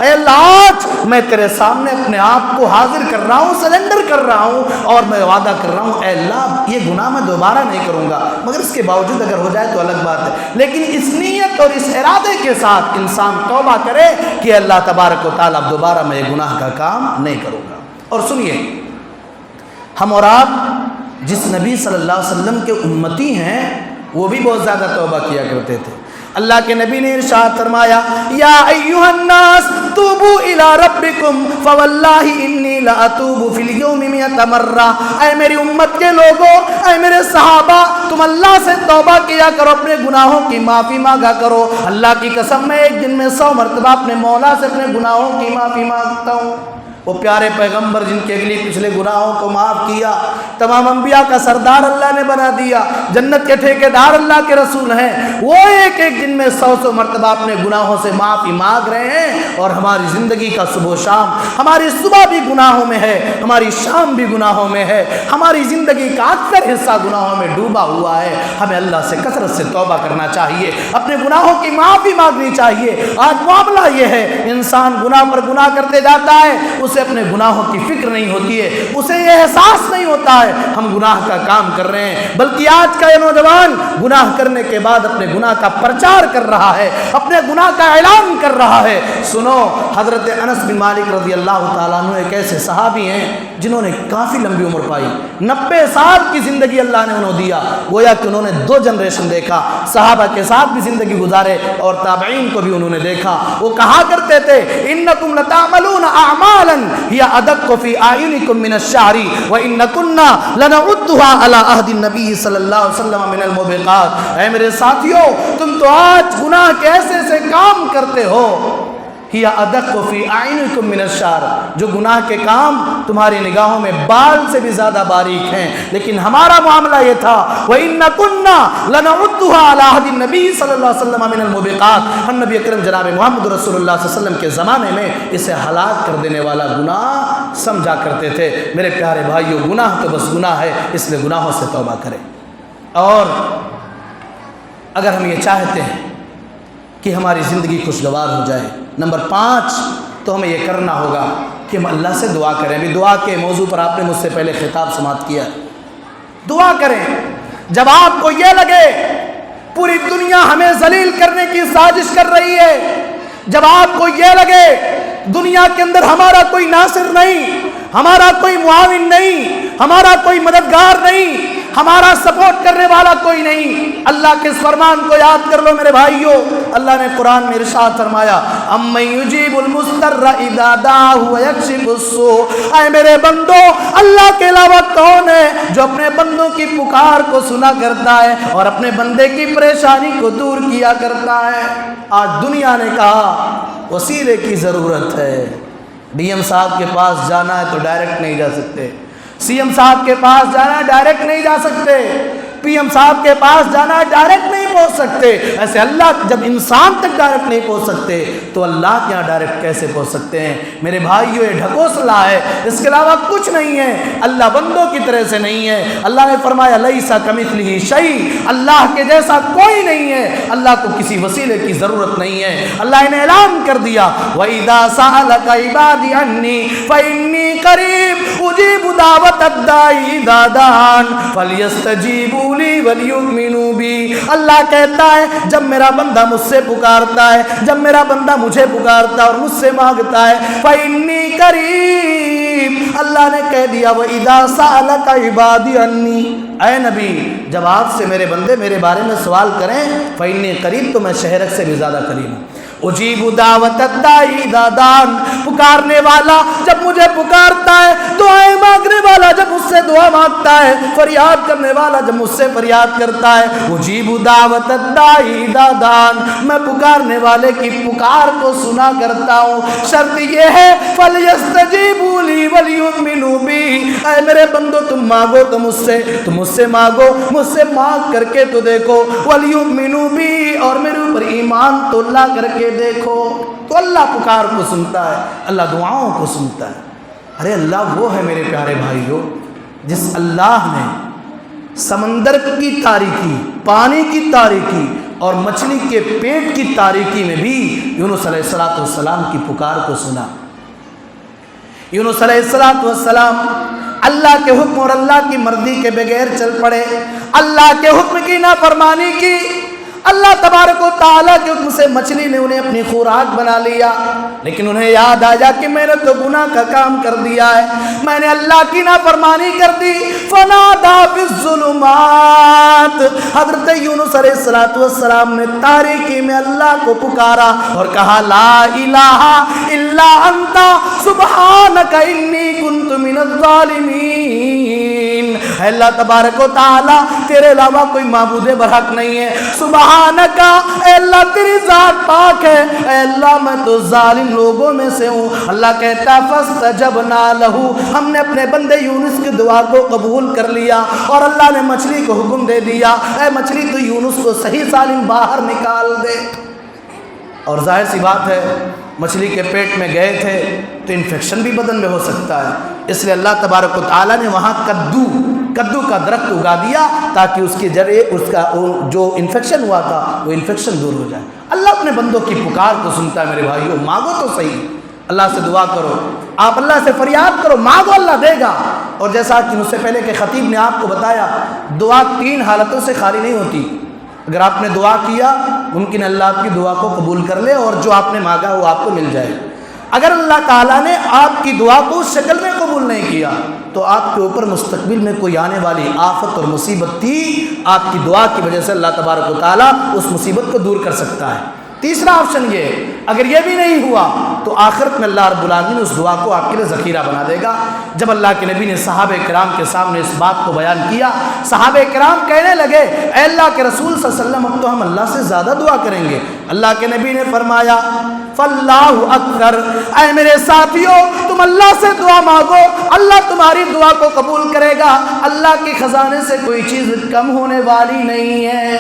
اے اللہ آج میں تیرے سامنے اپنے آپ کو حاضر کر رہا ہوں، سرنڈر کر رہا ہوں، اور میں وعدہ کر رہا ہوں اے اللہ یہ گناہ میں دوبارہ نہیں کروں گا۔ مگر اس کے باوجود اگر ہو جائے تو الگ بات ہے، لیکن اس نیت اور اس ارادے کے ساتھ انسان توبہ کرے کہ اللہ تبارک و تعالیٰ دوبارہ میں یہ گناہ کا کام نہیں کروں گا۔ اور سنیے، ہم اور آپ جس نبی صلی اللہ علیہ وسلم کے امتی ہیں وہ بھی بہت زیادہ توبہ کیا کرتے تھے۔ اللہ کے نبی نے ارشاد فرمایا یا ایھا الناس توبوا الی ربکم فواللہ انی لاتوب فی اليوم 100 مرہ، اے میری امت کے لوگوں، اے میرے صحابہ، تم اللہ سے توبہ کیا کرو، اپنے گناہوں کی معافی مانگا کرو۔ اللہ کی قسم میں ایک دن میں 100 مرتبہ اپنے مولا سے اپنے گناہوں کی معافی مانگتا ہوں۔ وہ پیارے پیغمبر جن کے اگلی پچھلے گناہوں کو معاف کیا، تمام انبیاء کا سردار اللہ نے بنا دیا، جنت کے ٹھیکیدار اللہ کے رسول ہیں، وہ ایک ایک دن میں 100 مرتبہ اپنے گناہوں سے معافی مانگ رہے ہیں، اور ہماری زندگی کا صبح و شام، ہماری صبح بھی گناہوں میں ہے، ہماری شام بھی گناہوں میں ہے، ہماری زندگی کا اکثر حصہ گناہوں میں ڈوبا ہوا ہے۔ ہمیں اللہ سے کثرت سے توبہ کرنا چاہیے، اپنے گناہوں کی معافی مانگنی چاہیے۔ آج معاملہ یہ ہے، انسان گناہ پر گناہ کرتے جاتا ہے، اسے اپنے گناہوں کی فکر نہیں ہوتی ہے، اسے یہ احساس نہیں ہوتا ہے ہم گناہ کا کام کر رہے ہیں، بلکہ آج کا یہ نوجوان گناہ کرنے کے بعد اپنے گناہ کا پرچار کر رہا ہے، اپنے گناہ کا اعلان کر رہا ہے۔ سنو، حضرت انس بن مالک رضی اللہ تعالیٰ عنہ ایک ایسے صحابی ہیں جنہوں نے کافی لمبی عمر پائی، 90 سال کی زندگی اللہ نے انہوں دیا، گویا کہ انہوں نے 2 جنریشن دیکھا، صحابہ کے ساتھ بھی زندگی گزارے اور تابعین کو بھی انہوں نے دیکھا۔ وہ کہا کرتے تھے انکم لتعملون اعمالا ہی ادق فی اعینکم من الشعر وان کنا لنعدها علی عہد النبی صلی اللہ علیہ وسلم من الموبقات۔ اے میرے ساتھیو، تم تو آج گناہ کے ایسے ایسے کام کرتے ہو، ہی ادق فی اعینکم من الشعر، جو گناہ کے کام تمہاری نگاہوں میں بال سے بھی زیادہ باریک ہیں، لیکن ہمارا معاملہ یہ تھا وَإِنَّ كُنَّا لَنَعُدُّهَا عَلَى عَهْدِ النَّبِيِّ صلی اللہ علیہ وسلم من الموبقات۔ ہم نبی اکرم جناب محمد رسول اللہ صلی اللہ علیہ وسلم کے زمانے میں اسے ہلاک کر دینے والا گناہ سمجھا کرتے تھے۔ میرے پیارے بھائیو، گناہ تو بس گناہ ہے، اس لیے گناہوں سے توبہ کریں۔ اور اگر ہم یہ چاہتے ہیں کہ ہماری زندگی خوشگوار ہو جائے، نمبر 5 تو ہمیں یہ کرنا ہوگا کہ ہم اللہ سے دعا کریں۔ بھی دعا کے موضوع پر آپ نے مجھ سے پہلے خطاب سماعت کیا، دعا کریں۔ جب آپ کو یہ لگے پوری دنیا ہمیں ذلیل کرنے کی سازش کر رہی ہے، جب آپ کو یہ لگے دنیا کے اندر ہمارا کوئی ناصر نہیں، ہمارا کوئی معاون نہیں، ہمارا کوئی مددگار نہیں، ہمارا سپورٹ کرنے والا کوئی نہیں، اللہ کے اس فرمان کو یاد کر لو میرے بھائیو۔ اللہ نے قرآن میں ارشاد فرمایا اَمَّن يُجِيبُ الْمُضْطَرَّ إِذَا دَعَاهُ وَيَكْشِفُ السُّوءَ، اے میرے بندو، اللہ کے علاوہ کون ہے جو اپنے بندوں کی پکار کو سنا کرتا ہے اور اپنے بندے کی پریشانی کو دور کیا کرتا ہے۔ آج دنیا نے کہا وسیلے کی ضرورت ہے، ڈی ایم صاحب کے پاس جانا ہے تو ڈائریکٹ نہیں جا سکتے، سی ایم صاحب کے پاس جانا ہے ڈائریکٹ نہیں جا سکتے، پی ایم صاحب کے پاس جانا ہے ڈائریکٹ نہیں پہنچ سکتے۔ ایسے اللہ جب انسان تک ڈائریکٹ نہیں پہنچ سکتے تو اللہ کے یہاں ڈائریکٹ کیسے پہنچ سکتے ہیں؟ میرے بھائیو، یہ ڈھکوسلا ہے، اس کے علاوہ کچھ نہیں ہے، اللہ بندوں کی طرح سے نہیں ہے۔ اللہ نے فرمایا لیس کمثلہ شیء، اللہ کے جیسا کوئی نہیں ہے، اللہ کو کسی وسیلے کی ضرورت نہیں ہے۔ اللہ نے اعلان کر دیا وَإِذَا سَأَلَكَ عِبَادِي عَنِّي فَإِنِّي قَرِيبٌ أُجِيبُ دَعْوَةَ الدَّاعِ إِذَا دَعَانِ فَلْيَسْتَجِيبُوا لِي وَلْيُؤْمِنُوا بِي۔ اللہ کہتا ہے جب میرا بندہ مجھ سے پکارتا ہے، جب میرا بندہ مجھے پکارتا ہے اور مجھ سے مانگتا ہے، فَإِنِّي قَرِيبٌ، اللہ نے کہہ دیا وَإِذَا سَأَلَكَ عِبَادِي عَنِّي، اے نبی جب آپ سے میرے بندے میرے بارے میں سوال کریں، فَإِنِّي قَرِيب، تو میں شہرک سے بھی زیادہ قریب ہوں۔ اجیب دعوت الداعی اذا دعان، پکارنے والا جب مجھے پکارتا ہے، دعائیں مانگنے والا جب مجھ سے دعا مانگتا ہے، فریاد کرنے والا جب مجھ سے فریاد کرتا ہے، اجیب دعوت الداعی اذا دعان، میں پکارنے والے کی پکار کو سنا کرتا ہوں۔ شرط یہ ہے فلیستجیبوا لی ولیؤمنوا بی، اے میرے بندو تم مانگو تو مجھ سے مانگو، مجھ سے مانگ کر کے تو دیکھو، ولیؤمنوا بی، اور میرے اوپر ایمان تو لا کر کے دیکھو۔ تو اللہ پکار کو سنتا ہے، اللہ دعاؤں کو سنتا ہے۔ ارے اللہ وہ ہے میرے پیارے بھائیو جس اللہ نے سمندر کی تاریکی، پانی کی تاریکی اور مچھلی کے پیٹ کی تاریکی میں بھی یونس علیہ السلام کی پکار کو سنا۔ یونس علیہ السلام اللہ کے حکم اور اللہ کی مرضی کے بغیر چل پڑے، اللہ کے حکم کی نافرمانی کی، اللہ تبارک و تعالیٰ کے حکم سے مچھلی نے انہیں اپنی خوراک بنا لیا، لیکن انہیں یاد آیا کہ میں نے تو گناہ کا کام کر دیا ہے، میں نے اللہ کی نافرمانی کر دی۔ فنادى في الظلمات، حضرت یونس علیہ السلام نے تاریکی میں اللہ کو پکارا اور کہا لا الہ الا انت سبحانک انی کنت من الظالمین، اے اللہ تبارک و تعالی تیرے علاوہ کوئی معبود برحق نہیں ہے، سبحانکا اے اللہ تیری ذات پاک ہے، اے اللہ میں تو ظالم لوگوں میں سے ہوں۔ اللہ کہتا ہے فاستجبنا لہو، ہم نے اپنے بندے یونس کی دعا کو قبول کر لیا اور اللہ نے مچھلی کو حکم دے دیا، اے مچھلی تو یونس کو صحیح سالم باہر نکال دے۔ اور ظاہر سی بات ہے مچھلی کے پیٹ میں گئے تھے تو انفیکشن بھی بدن میں ہو سکتا ہے، اس لیے اللہ تبارک و تعالیٰ نے وہاں کدو کا درخت اگا دیا تاکہ اس کی جڑیں اس کا جو انفیکشن ہوا تھا وہ انفیکشن دور ہو جائے۔ اللہ اپنے بندوں کی پکار کو سنتا ہے میرے بھائیوں، مانگو تو صحیح، اللہ سے دعا کرو، آپ اللہ سے فریاد کرو، مانگو اللہ دے گا۔ اور جیسا کہ مجھ سے پہلے کے خطیب نے آپ کو بتایا دعا 3 حالتوں سے خالی نہیں ہوتی۔ اگر آپ نے دعا کیا ممکن اللہ آپ کی دعا کو قبول کر لے اور جو آپ نے مانگا وہ آپ کو مل جائے۔ اگر اللہ تعالیٰ نے آپ کی دعا کو اس شکل میں قبول نہیں کیا تو آپ کے اوپر مستقبل میں کوئی آنے والی آفت اور مصیبت تھی، آپ کی دعا کی وجہ سے اللہ تبارک و تعالیٰ اس مصیبت کو دور کر سکتا ہے۔ تیسرا آپشن یہ ہے اگر یہ بھی نہیں ہوا تو آخرت میں اللہ رب العالمین اس دعا کو آپ کے لیے ذخیرہ بنا دے گا۔ جب اللہ کے نبی نے صحابہ کرام کے سامنے اس بات کو بیان کیا، صحابہ کرام کہنے لگے اے اللہ کے رسول صلی اللہ علیہ وسلم اب تو ہم اللہ سے زیادہ دعا کریں گے۔ اللہ کے نبی نے فرمایا فاللہ اکبر، اے میرے ساتھیوں تم اللہ سے دعا مانگو، اللہ تمہاری دعا کو قبول کرے گا، اللہ کے خزانے سے کوئی چیز کم ہونے والی نہیں ہے۔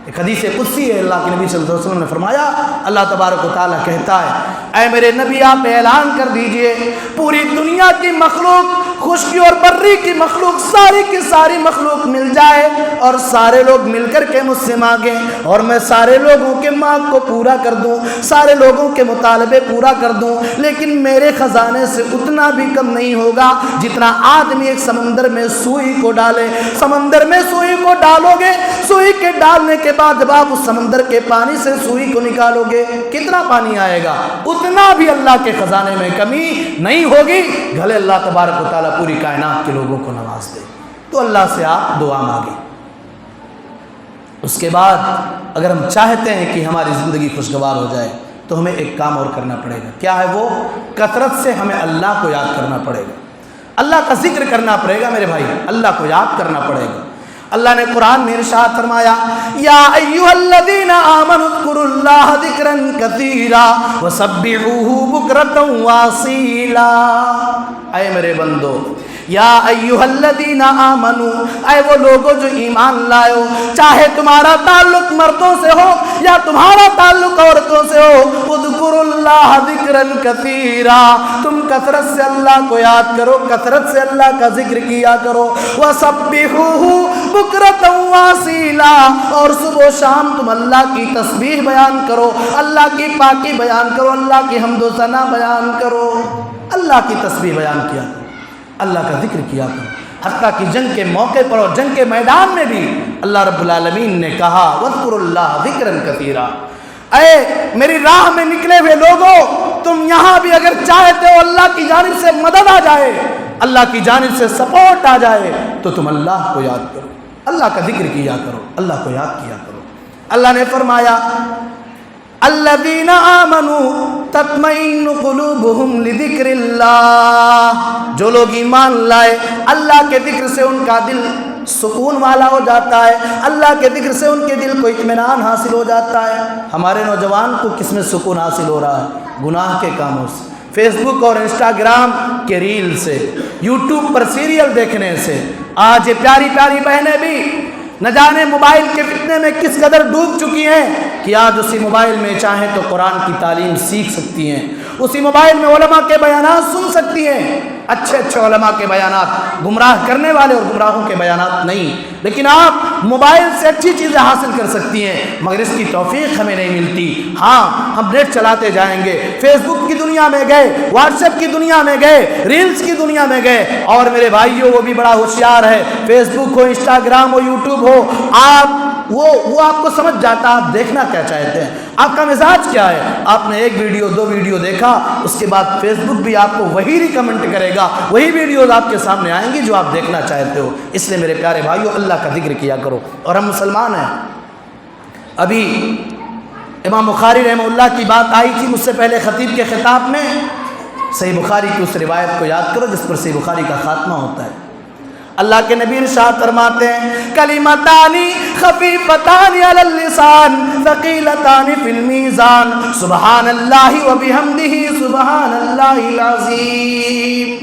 ایک حدیث قدسی ہے، اللہ کے نبی صلی اللہ علیہ وسلم نے فرمایا اللہ تبارک و تعالیٰ کہتا ہے اے میرے نبی آپ اعلان کر دیجئے پوری دنیا کی مخلوق، خشکی اور بری کی مخلوق، ساری کی ساری مخلوق مل جائے اور سارے لوگ مل کر کے مجھ سے مانگیں اور میں سارے لوگوں کے مانگ کو پورا کر دوں، سارے لوگوں کے مطالبے پورا کر دوں، لیکن میرے خزانے سے اتنا بھی کم نہیں ہوگا جتنا آدمی ایک سمندر میں سوئی کو ڈالے۔ سمندر میں سوئی کو ڈالو گے، سوئی کے ڈالنے کے بعد جب آپ اس سمندر کے پانی سے سوئی کو نکالو گے کتنا پانی آئے گا، اتنا بھی اللہ کے خزانے میں کمی نہیں ہوگی، بھلے اللہ تبارک و تعالیٰ پوری کائنات کے لوگوں کو نواز دے۔ تو اللہ سے آپ دعا مانگیں۔ اس کے بعد اگر ہم چاہتے ہیں کہ ہماری زندگی خوشگوار ہو جائے تو ہمیں ایک کام اور کرنا پڑے گا۔ کیا ہے وہ؟ کثرت سے ہمیں اللہ کو یاد کرنا پڑے گا، اللہ کا ذکر کرنا پڑے گا میرے بھائی، اللہ کو یاد کرنا پڑے گا۔ اللہ نے قرآن میں ارشاد فرمایا یا ایھا الذین آمنوا اذکروا اللہ ذکرا کثیرا وسبحوہ بکرۃ واصیلا۔ اے میرے بندو، یا ایھا الذین آمنوا، اے وہ لوگوں جو ایمان لائے ہو، چاہے تمہارا تعلق مردوں سے ہو یا تمہارا تعلق عورتوں سے ہو، اذکروا اللہ ذکرا کثیرا، تم کثرت سے اللہ کو یاد کرو، کثرت سے اللہ کا ذکر کیا کرو، وسبحوہ بکرۃ واصیلا، اور صبح و شام تم اللہ کی تسبیح بیان کرو، اللہ کی پاکی بیان کرو، اللہ کی حمد و ثنا بیان کرو، اللہ کی تسبیح بیان کیا کرو، اللہ کا ذکر کیا کرو۔ حتیٰ کہ جنگ کے موقع پر اور جنگ کے میدان میں بھی اللہ رب العالمین نے کہا وَاذْكُرُوا اللَّهَ ذِكْرًا كَثِيرًا، اے میری راہ میں نکلے ہوئے لوگوں تم یہاں بھی اگر چاہتے ہو اللہ کی جانب سے مدد آ جائے، اللہ کی جانب سے سپورٹ آ جائے تو تم اللہ کو یاد کرو، اللہ کا ذکر کیا کرو، اللہ کو یاد کیا کرو۔ اللہ نے فرمایا الذین آمنوا تطمئن قلوبہم لذکر اللہ، جو لوگ ایمان لائے اللہ کے ذکر سے ان کا دل سکون والا ہو جاتا ہے، اللہ کے ذکر سے ان کے دل کو اطمینان حاصل ہو جاتا ہے۔ ہمارے نوجوان کو کس میں سکون حاصل ہو رہا ہے؟ گناہ کے کاموں سے، فیس بک اور انسٹاگرام کے ریل سے، یوٹیوب پر سیریل دیکھنے سے۔ آج یہ پیاری پیاری بہنیں بھی نہ جانے موبائل کے فتنے میں کس قدر ڈوب چکی ہیں کہ آج اسی موبائل میں چاہیں تو قرآن کی تعلیم سیکھ سکتی ہیں، اسی موبائل میں علماء کے بیانات سن سکتی ہیں، اچھے اچھے علماء کے بیانات، گمراہ کرنے والے اور گمراہوں کے بیانات نہیں، لیکن آپ موبائل سے اچھی چیزیں حاصل کر سکتی ہیں، مگر اس کی توفیق ہمیں نہیں ملتی۔ ہاں ہم نیٹ چلاتے جائیں گے، فیس بک کی دنیا میں گئے، واٹس ایپ کی دنیا میں گئے، ریلز کی دنیا میں گئے، اور میرے بھائیوں وہ بھی بڑا ہوشیار ہے، فیس بک ہو، انسٹاگرام ہو، یوٹیوب ہو، آپ وہ آپ کو سمجھ جاتا آپ دیکھنا کیا چاہتے ہیں، آپ کا مزاج کیا ہے۔ آپ نے ایک ویڈیو دو ویڈیو دیکھا، اس کے بعد فیس بک بھی آپ کو وہی ریکمنڈ کرے گا، وہی ویڈیوز آپ کے سامنے آئیں گی جو آپ دیکھنا چاہتے ہو۔ اس لیے میرے پیارے بھائیو اللہ کا ذکر کیا کرو، اور ہم مسلمان ہیں۔ ابھی امام بخاری رحمہ اللہ کی بات آئی تھی مجھ سے پہلے خطیب کے خطاب میں، صحیح بخاری کی اس روایت کو یاد کرو جس پر صحیح بخاری کا خاتمہ ہوتا ہے۔ اللہ کے نبی ارشاد فرماتے ہیں کلمتانی خفیفتان علی اللسان ثقیلتان فی المیزان سبحان اللہ و بحمدہ سبحان اللہ العظیم.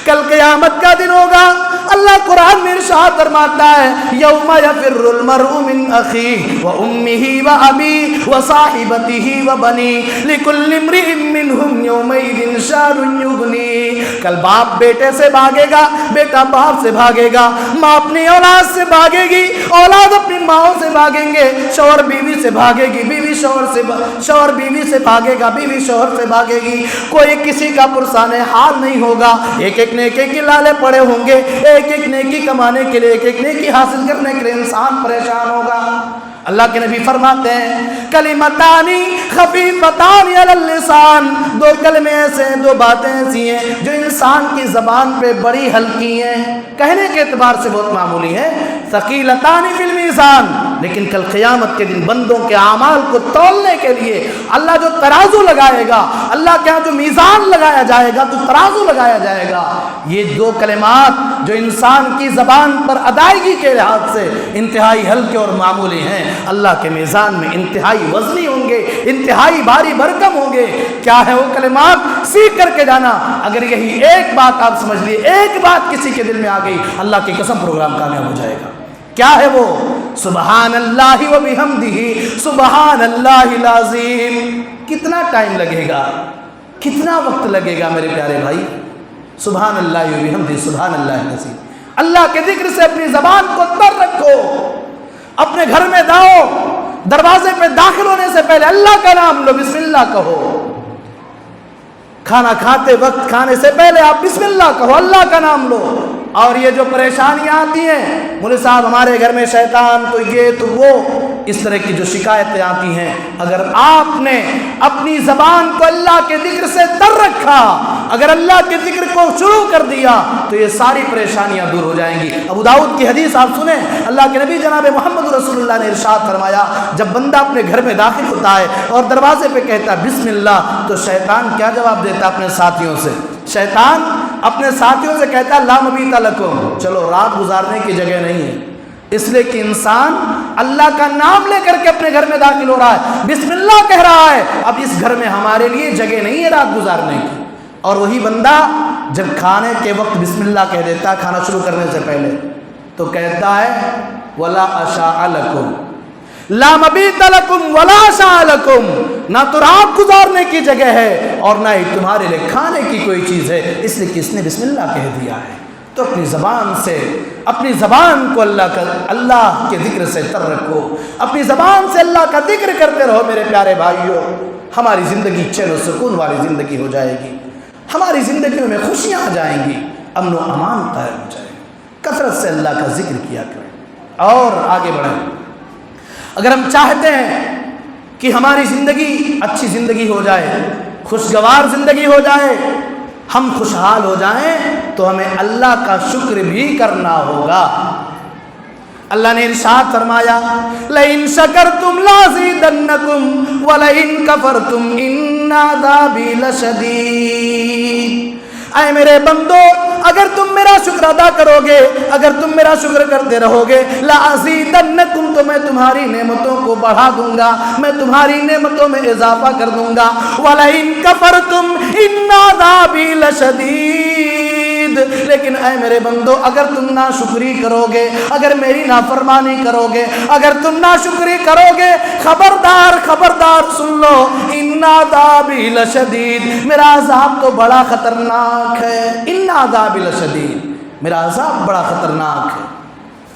کل قیامت کا دن ہوگا. اللہ قرآن میں ارشاد فرماتا ہے یوم یفر المرء من اخیہ و امہ و ابیہ و صاحبتہ و بنیہ لکل امرئ منہم یومئذ شأن یغنیہ. کل باپ بیٹے سے بھاگے گا, بیٹا باپ سے بھاگے گا, ماں اپنی اولاد سے بھاگے گی, اولاد اپنی ماں سے بھاگیں گے, شوہر بیوی سے بھاگے گی, شوہر بیوی سے بھاگے گا, بیوی شوہر سے بھاگے گی. کوئی کسی کا پرسان حال نہیں ہوگا. ایک ایک نیکی کے لالے پڑے ہوں گے, ایک ایک نیکی کمانے کے لیے, ایک ایک نیکی حاصل کرنے کے لیے انسان پریشان ہوگا. اللہ کے نبی فرماتے ہیں کلمتانی خفیفتان علی اللسان, دو کلمے ایسے ہیں, دو باتیں ایسی ہیں جو انسان کی زبان پہ بڑی ہلکی ہیں, کہنے کے اعتبار سے بہت معمولی ہیں. ثقیلتان فی المیزان, لیکن کل قیامت کے دن بندوں کے اعمال کو تولنے کے لیے اللہ جو ترازو لگائے گا, اللہ کے ہاں جو میزان لگایا جائے گا, تو ترازو لگایا جائے گا. یہ دو کلمات جو انسان کی زبان پر ادائیگی کے لحاظ سے انتہائی ہلکے اور معمولی ہیں, اللہ کے میزان میں انتہائی وزنی ہوں گے, انتہائی بھاری بھرکم ہوں گے. کیا ہے وہ کلمات؟ سیکھ کر کے جانا. اگر یہی ایک بات آپ سمجھ لیے, ایک بات کسی کے دل میں آ گئی, اللہ کی قسم پروگرام کامیاب ہو جائے گا. کیا ہے وہ؟ سبحان اللہ و بحمدہ سبحان اللہ العظیم. کتنا ٹائم لگے گا, کتنا وقت لگے گا میرے پیارے بھائی؟ سبحان اللہ و بحمدہ سبحان اللہ العظیم. اللہ کے ذکر سے اپنی زبان کو تر رکھو. اپنے گھر میں جاؤ, دروازے پہ داخل ہونے سے پہلے اللہ کا نام لو, بسم اللہ کہو. کھانا کھاتے وقت, کھانے سے پہلے آپ بسم اللہ کہو, اللہ کا نام لو. اور یہ جو پریشانیاں آتی ہیں, مولوی صاحب ہمارے گھر میں شیطان تو یہ تو وہ, اس طرح کی جو شکایتیں آتی ہیں, اگر آپ نے اپنی زبان کو اللہ کے ذکر سے تر رکھا, اگر اللہ کے ذکر کو شروع کر دیا, تو یہ ساری پریشانیاں دور ہو جائیں گی. ابو داؤد کی حدیث آپ سنیں, اللہ کے نبی جناب محمد رسول اللہ نے ارشاد فرمایا جب بندہ اپنے گھر میں داخل ہوتا ہے اور دروازے پہ کہتا ہے بسم اللہ, تو شیطان کیا جواب دیتا ہے اپنے ساتھیوں سے؟ شیطان اپنے ساتھیوں سے کہتا ہے لا مبیت لکم, چلو رات گزارنے کی جگہ نہیں ہے. اس لیے کہ انسان اللہ کا نام لے کر کے اپنے گھر میں داخل ہو رہا ہے, بسم اللہ کہہ رہا ہے, اب اس گھر میں ہمارے لیے جگہ نہیں ہے رات گزارنے کی. اور وہی بندہ جب کھانے کے وقت بسم اللہ کہہ دیتا ہے, کھانا شروع کرنے سے پہلے, تو کہتا ہے ولا عشاء لکم لا مبیت لکم ولا عشاء لکم, نہ تو رات گزارنے کی جگہ ہے اور نہ ہی تمہارے لیے کھانے کی کوئی چیز ہے, اس لیے کہ اس نے بسم اللہ کہہ دیا ہے. تو اپنی زبان سے, اپنی زبان کو اللہ کے ذکر سے تر رکھو, اپنی زبان سے اللہ کا ذکر کرتے رہو میرے پیارے بھائیوں. ہماری زندگی چین و سکون والی زندگی ہو جائے گی, ہماری زندگیوں میں خوشیاں آ جائیں گی, امن و امان قائم ہو جائے گا. کثرت سے اللہ کا ذکر کیا کریں اور آگے بڑھیں. اگر ہم چاہتے ہیں کہ ہماری زندگی اچھی زندگی ہو جائے, خوشگوار زندگی ہو جائے, ہم خوشحال ہو جائیں, تو ہمیں اللہ کا شکر بھی کرنا ہوگا. اللہ نے ارشاد فرمایا لئن شکرتم لازیدنکم ولئن کفرتم ان عذابی لشدید. اے میرے بندو, اگر تم میرا شکر ادا کرو گے, اگر تم میرا شکر کرتے رہو گے, لازیدنکم, تو میں تمہاری نعمتوں کو بڑھا دوں گا, میں تمہاری نعمتوں میں اضافہ کر دوں گا. ولئن کفرتم ان عذابی لشدید. لیکن اے میرے بندو, اگر تم ناشکری کرو گے, اگر میری نافرمانی کرو گے, اگر تم ناشکری کرو گے, خبردار خبردار سن لو, ان عذابی لشدید, میرا عذاب تو بڑا خطرناک ہے. ان عذابی لشدید, میرا عذاب بڑا خطرناک ہے.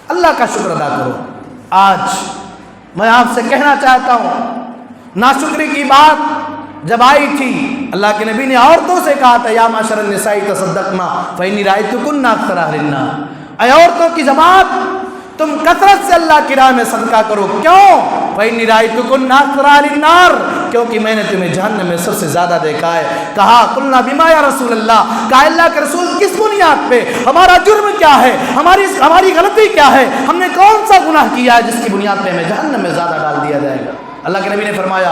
اللہ کا شکر ادا کرو. آج میں آپ سے کہنا چاہتا ہوں, ناشکری کی بات جب آئی تھی, اللہ کے نبی نے عورتوں سے کہا تھا یا معشر النساء تصدقنا فإنی رأیتکن اکثر اہل النار. اے عورتوں کی جماعت, تم کثرت سے اللہ کی راہ میں صدقہ کرو. کیوں؟ فإنی رأیتکن اکثر اہل النار, کیونکہ میں نے تمہیں جہنم میں سب سے زیادہ دیکھا ہے. کہا قلنا بما یا رسول اللہ, کہا اللہ کے رسول کس بنیاد پہ, ہمارا جرم کیا ہے, ہماری غلطی کیا ہے, ہم نے کون سا گناہ کیا ہے جس کی بنیاد پہ ہمیں جہنم میں زیادہ ڈال دیا جائے گا. اللہ کے نبی نے فرمایا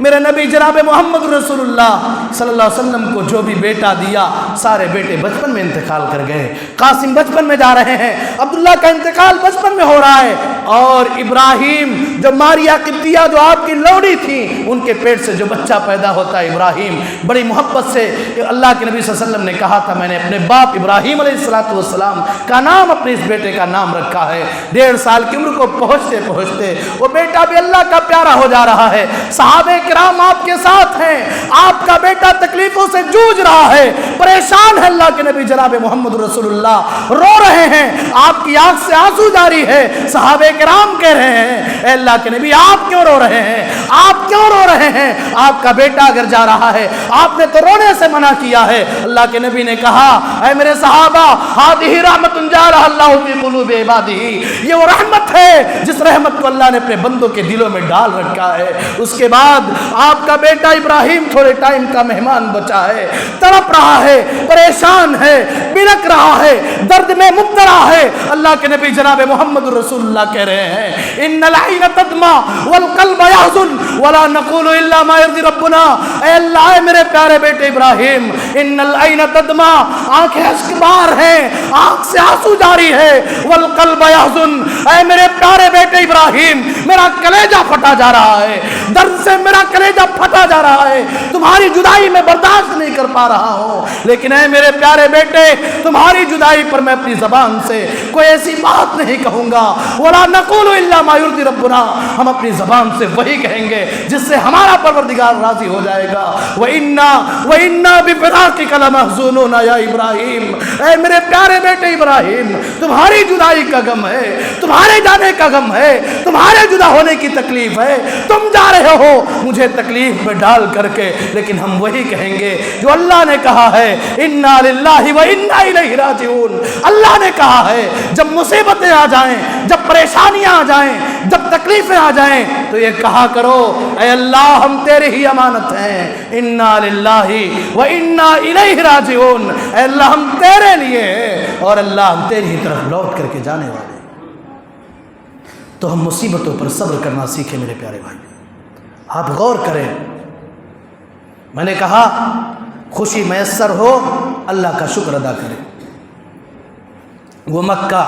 میرے نبی جناب محمد رسول اللہ صلی اللہ علیہ وسلم کو جو بھی بیٹا دیا سارے بیٹے بچپن میں انتقال کر گئے. قاسم بچپن میں جا رہے ہیں, عبداللہ کا انتقال بچپن میں ہو رہا ہے, اور ابراہیم جو ماریا قبطیہ جو آپ کی لوڑی تھی ان کے پیٹ سے جو بچہ پیدا ہوتا ہے ابراہیم بڑی محبت سے اللہ کے نبی صلی اللہ علیہ وسلم نے کہا تھا میں نے اپنے باپ ابراہیم علیہ السلام کا نام اپنے اس بیٹے کا نام رکھا ہے. 1.5 سال کی عمر کو پہنچتے پہنچتے وہ بیٹا بھی اللہ کا پیارا ہو جا رہا ہے. صحابہ کرام آپ کے ساتھ ہیں, آپ کا بیٹا تکلیفوں سے جوجھ رہا ہے, پریشان ہے. اللہ کے نبی جناب محمد رسول اللہ رو رہے ہیں, آپ کی آنکھ سے آنسو جاری ہے. صحابہ کرام کہہ رہے ہیں اے اللہ کے نبی آپ کیوں رو رہے ہیں, آپ کیوں رو رہے ہیں, آپ کا بیٹا اگر جا رہا ہے آپ نے تو رونے سے منع کیا ہے. اللہ کے نبی نے کہا اے میرے صحابہ ہذہ رحمت جعلہ اللہ فی قلوب عبادہ, یہ وہ رحمت ہے جس رحمت کو اللہ نے اپنے بندوں کے دلوں میں ڈال رکھا ہے. اس کے بعد آپ کا بیٹا ابراہیم تھوڑے ٹائم کا مہمان بچا ہے, تڑپ رہا ہے, پریشان ہے, بلک رہا ہے, درد میں مبتلا ہے. اللہ کے نبی جناب محمد رسول اللہ کہہ رہے ہیں ان العین تدمع والقلب یحزن ولا نقول الا ما يرضي ربنا. اے اللہ, اے میرے پیارے بیٹے ابراہیم, ان العین تدمع, آنکھیں اشک بار ہیں, آنکھ سے آنسو جاری ہے, والقلب یحزن, اے میرے پیارے بیٹے ابراہیم میرا کلیجہ پھٹا جا رہا ہے, درد سے میرا کلیجہ پھٹا جا رہا ہے, تمہاری جدائی میں برداشت نہیں کر پا رہا ہوں, لیکن اے میرے پیارے بیٹے تمہاری جدائی پر میں اپنی زبان سے کوئی ایسی بات نہیں کہوں گا. ولا نقول الا ما يرضي ربنا, ہم اپنی زبان سے وہی کہیں گے جس سے ہمارا پروردگار راضی ہو جائے گا. وَإِنَّا بِفِرَاقِكَ لَمَحْزُونُونَ یا ابراہیم, اے میرے پیارے بیٹے ابراہیم تمہاری جدائی کا غم ہے, تمہارے جانے کا غم ہے, تمہارے جدا ہونے کی تکلیف ہے, تم جا رہے ہو مجھے تکلیف میں ڈال کر کے, لیکن ہم وہی کہیں گے جو اللہ نے کہا ہے اِنَّا لِلَّهِ وَإِنَّا إِلَيْهِ راجعون. اللہ نے کہا ہے جب مصیبتیں آ جائیں, جب پریشانیاں آ جائیں, جب تکلیفیں آ جائیں تو یہ کہا کرو اے اللہ ہم تیرے ہی امانت ہیں, اِنَّا لِلَّهِ وَإِنَّا إِلَيْهِ راجعون. اے اللہ ہم تیرے لیے ہیں اور اللہ ہم تیری ہی طرف لوٹ کر کے جانے والے. تو ہم مصیبتوں پر صبر کرنا سیکھیں میرے پیارے بھائی. آپ غور کریں, میں نے کہا خوشی میسر ہو اللہ کا شکر ادا کریں. وہ مکہ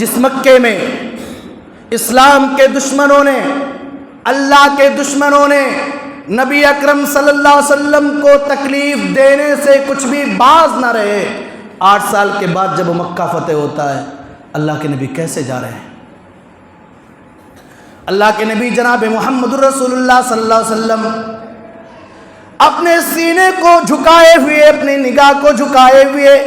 جس مکے میں اسلام کے دشمنوں نے, اللہ کے دشمنوں نے نبی اکرم صلی اللہ علیہ وسلم کو تکلیف دینے سے کچھ بھی باز نہ رہے. 8 سال کے بعد جب مکہ فتح ہوتا ہے اللہ کے نبی کیسے جا رہے ہیں؟ اللہ کے نبی جناب محمد رسول اللہ صلی اللہ علیہ وسلم اپنے سینے کو جھکائے ہوئے, اپنی نگاہ کو جھکائے ہوئے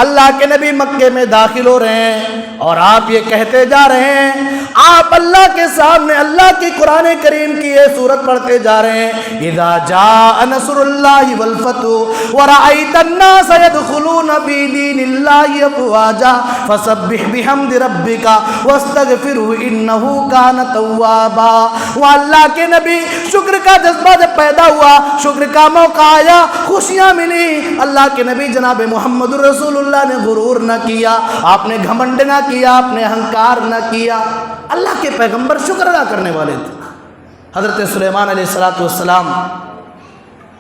اللہ کے نبی مکے میں داخل ہو رہے ہیں, اور آپ یہ کہتے جا رہے ہیں, آپ اللہ کے سامنے اللہ کی قرآن کریم کی یہ سورت پڑھتے جا رہے ہیں اذا جاء نصر اللہ والفتح ورأیت الناس يدخلون فی دین اللہ افواجا فسبح بحمد ربک واستغفرہ انہ کان توابا. وہ اللہ کے نبی شکر کا جذبہ جب پیدا ہوا, شکر کا موقع آیا, خوشیاں ملی, اللہ کے نبی جناب محمد رسول اللہ نے غرور نہ کیا, آپ نے گھمنڈ نہ کیا, آپ نے اہنکار نہ کیا. اللہ کے پیغمبر شکر ادا کرنے والے تھے. حضرت سلیمان علیہ السلام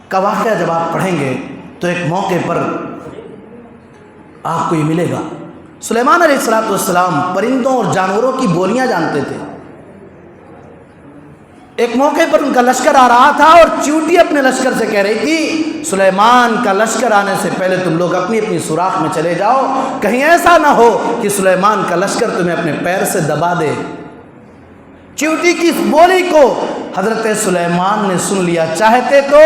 کا واقعہ جب آپ پڑھیں گے تو ایک موقع پر آپ کو یہ ملے گا. سلیمان علیہ السلام پرندوں اور جانوروں کی بولیاں جانتے تھے. ایک موقع پر ان کا لشکر آ رہا تھا اور چیونٹی اپنے لشکر سے کہہ رہی تھی سلیمان کا لشکر آنے سے پہلے تم لوگ اپنی اپنی سوراخ میں چلے جاؤ, کہیں ایسا نہ ہو کہ سلیمان کا لشکر تمہیں اپنے پیر سے دبا دے. چیونٹی کی اس بولی کو حضرت سلیمان نے سن لیا. چاہتے تو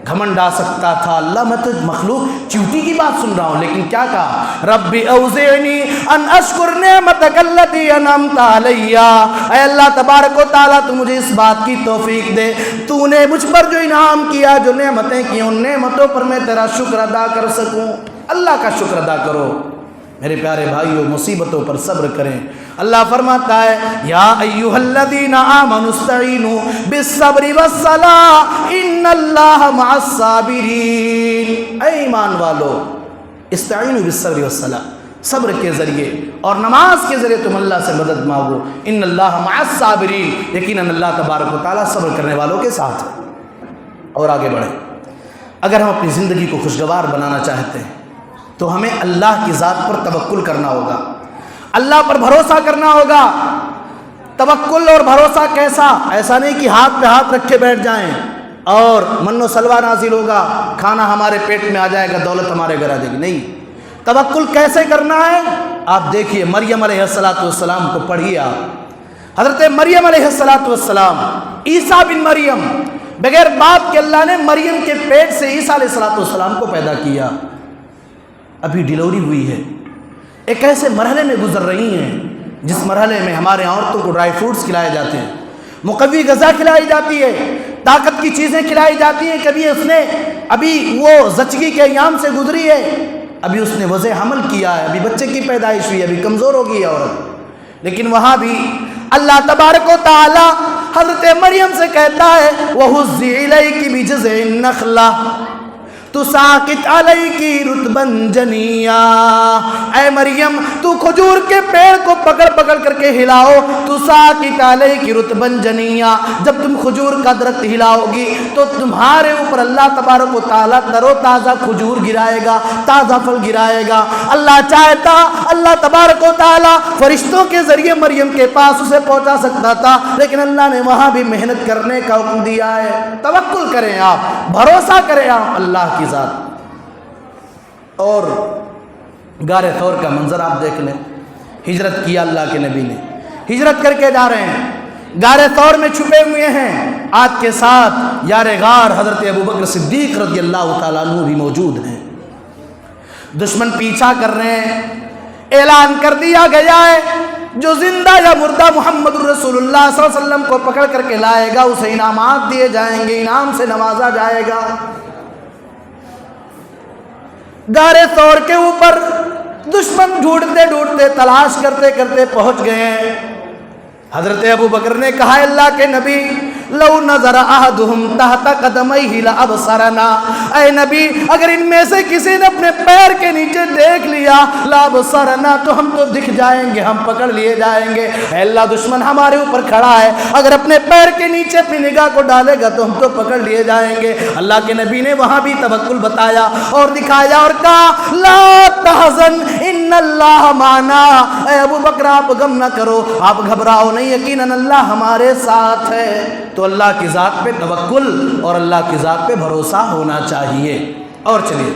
گھمنڈ آ سکتا تھا, اللہ میں تو مخلوق چیونٹی کی بات سن رہا ہوں, لیکن کیا کہا ربی اوزعنی ان اشکر نعمتک التی انعمت علی. اے اللہ تبارک و تعالیٰ تو مجھے اس بات کی توفیق دے, تو نے مجھ پر جو انعام کیا, جو نعمتیں کی, ان نعمتوں پر میں تیرا شکر ادا کر سکوں. اللہ کا شکر ادا کرو میرے پیارے بھائیو, مصیبتوں پر صبر کریں. اللہ فرماتا ہے یا ایھا الذین آمنوا استعینوا بالصبر والصلاۃ ان اللہ مع الصابرین. اے ایمان والو, استعینوا بالصبر والصلاۃ, صبر کے ذریعے اور نماز کے ذریعے تم اللہ سے مدد مانگو. ان اللہ مع الصابرین، یقیناً اللہ تبارک و تعالیٰ صبر کرنے والوں کے ساتھ ہے. اور آگے بڑھیں. اگر ہم اپنی زندگی کو خوشگوار بنانا چاہتے ہیں تو ہمیں اللہ کی ذات پر توکل کرنا ہوگا، اللہ پر بھروسہ کرنا ہوگا. توکل اور بھروسہ کیسا؟ ایسا نہیں کہ ہاتھ پہ ہاتھ رکھ کے بیٹھ جائیں اور من و سلوہ نازل ہوگا، کھانا ہمارے پیٹ میں آ جائے گا، دولت ہمارے گھر آ جائے گی. نہیں، توکل کیسے کرنا ہے؟ آپ دیکھیے مریم علیہ السلام کو پڑھیے. آپ حضرت مریم علیہ السلام، عیسیٰ بن مریم، بغیر باپ کے اللہ نے مریم کے پیٹ سے عیسیٰ علیہ السلام کو پیدا کیا. ابھی ڈیلیوری ہوئی ہے، ایک ایسے مرحلے میں گزر رہی ہیں جس مرحلے میں ہمارے عورتوں کو ڈرائی فروٹس کھلائے جاتے ہیں، مقوی غذا کھلائی جاتی ہے، طاقت کی چیزیں کھلائی جاتی ہیں. کبھی اس نے ابھی وہ زچگی کے ایام سے گزری ہے، ابھی اس نے وضع حمل کیا ہے، ابھی بچے کی پیدائش ہوئی ہے، ابھی کمزور ہو گئی ہے عورت. لیکن وہاں بھی اللہ تبارک و تعالی حضرت مریم سے کہتا ہے وَهُزِّ إِلَيْكِ بِجِذْعِ النَّخْلَةِ تُسَاقِطْ عَلَيْكِ رُطْبًا جَنِيًّا. اے مریم تو کھجور کے پیڑ کو پکڑ پکڑ کر کے ہلاؤ. تُسَاقِطْ عَلَيْكِ رُطْبًا جَنِيًّا، جب تم کھجور کا درخت ہلاؤ گی تو تمہارے اوپر اللہ تبارک و تعالیٰ تر و تازہ کھجور گرائے گا، تازہ پھل گرائے گا. اللہ چاہتا اللہ تبارک و تعالیٰ فرشتوں کے ذریعے مریم کے پاس اسے پہنچا سکتا تھا، لیکن اللہ نے وہاں بھی محنت کرنے کا حکم دیا ہے. توکل کریں آپ، بھروسہ کریں آپ اللہ کی ذات. اور غار ثور کا منظر آپ دیکھ لیں. ہجرت کیا اللہ کے نبی نے، ہجرت کر کے جا رہے ہیں، غار ثور میں چھپے ہوئے ہیں. آپ کے ساتھ یار غار حضرت ابوبکر صدیق رضی اللہ تعالیٰ عنہ بھی موجود ہیں. دشمن پیچھا کر رہے ہیں. اعلان کر دیا گیا ہے جو زندہ یا مردہ محمد رسول اللہ صلی اللہ علیہ وسلم کو پکڑ کر کے لائے گا اسے انعامات دیے جائیں گے، انعام سے نوازا جائے گا. غار ثور کے اوپر دشمن ڈھونڈتے ڈھونڈتے تلاش کرتے کرتے پہنچ گئے ہیں. حضرت ابوبکر نے کہا اللہ کے نبی لو نظر احدهم تحت قدمیہ لابصرنا، اے نبی اگر ان میں سے کسی نے اپنے پیر کے نیچے دیکھ لیا لابصرنا تو ہم تو دکھ جائیں گے، ہم پکڑ لیے جائیں گے. اے اللہ دشمن ہمارے اوپر کھڑا ہے، اگر اپنے پیر کے نیچے اپنی نگاہ کو ڈالے گا تو ہم تو پکڑ لیے جائیں گے. اللہ کے نبی نے وہاں بھی توکل بتایا اور دکھایا اور کہا لا تحزن ان اللہ معنا. اے ابوبکر آپ غم نہ کرو، آپ گھبراؤ نہیں، یقیناً اللہ ہمارے ساتھ ہے. تو اللہ کی ذات پہ توکل اور اللہ کی ذات پہ بھروسہ ہونا چاہیے. اور چلیے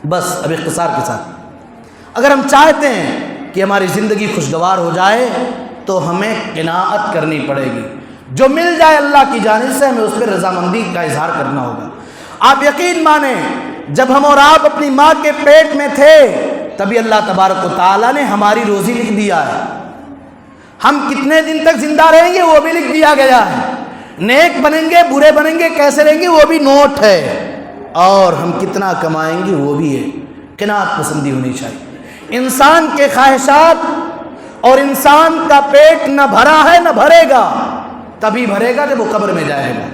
بس اب اختصار کے ساتھ اگر ہم چاہتے ہیں کہ ہماری زندگی خوشگوار ہو جائے تو ہمیں قناعت کرنی پڑے گی. جو مل جائے اللہ کی جانب سے ہمیں اس پہ رضامندی کا اظہار کرنا ہوگا. آپ یقین مانیں جب ہم اور آپ اپنی ماں کے پیٹ میں تھے تبھی اللہ تبارک و تعالیٰ نے ہماری روزی لکھ دیا ہے. ہم کتنے دن تک زندہ رہیں گے وہ بھی لکھ دیا گیا ہے. نیک بنیں گے برے بنیں گے کیسے رہیں گے وہ بھی نوٹ ہے. اور ہم کتنا کمائیں گے وہ بھی ہے. قناعت پسندی ہونی چاہیے. انسان کے خواہشات اور انسان کا پیٹ نہ بھرا ہے نہ بھرے گا، تبھی بھرے گا جب وہ قبر میں جائے گا.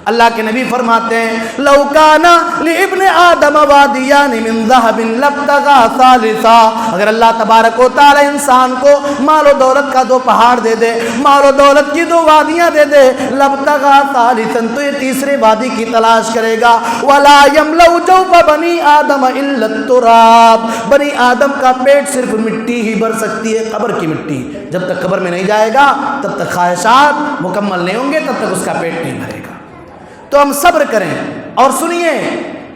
اللہ کے نبی فرماتے ہیں لو کان لابن آدم وادیان من ذهب لابتغى ثالثا، اگر اللہ تبارک و تعالی انسان کو مال و دولت کا 2 پہاڑ دے دے، مال و دولت کی 2 وادیاں دے دے، لابتغى ثالثا تو یہ تیسرے وادی کی تلاش کرے گا. ولا يملأ جوف بنی آدم الا التراب، بنی آدم کا پیٹ صرف مٹی ہی بھر سکتی ہے، قبر کی مٹی. جب تک قبر میں نہیں جائے گا تب تک خواہشات مکمل نہیں ہوں گے، تب تک اس کا پیٹ نہیں بھرے گا. تو ہم صبر کریں اور سنیے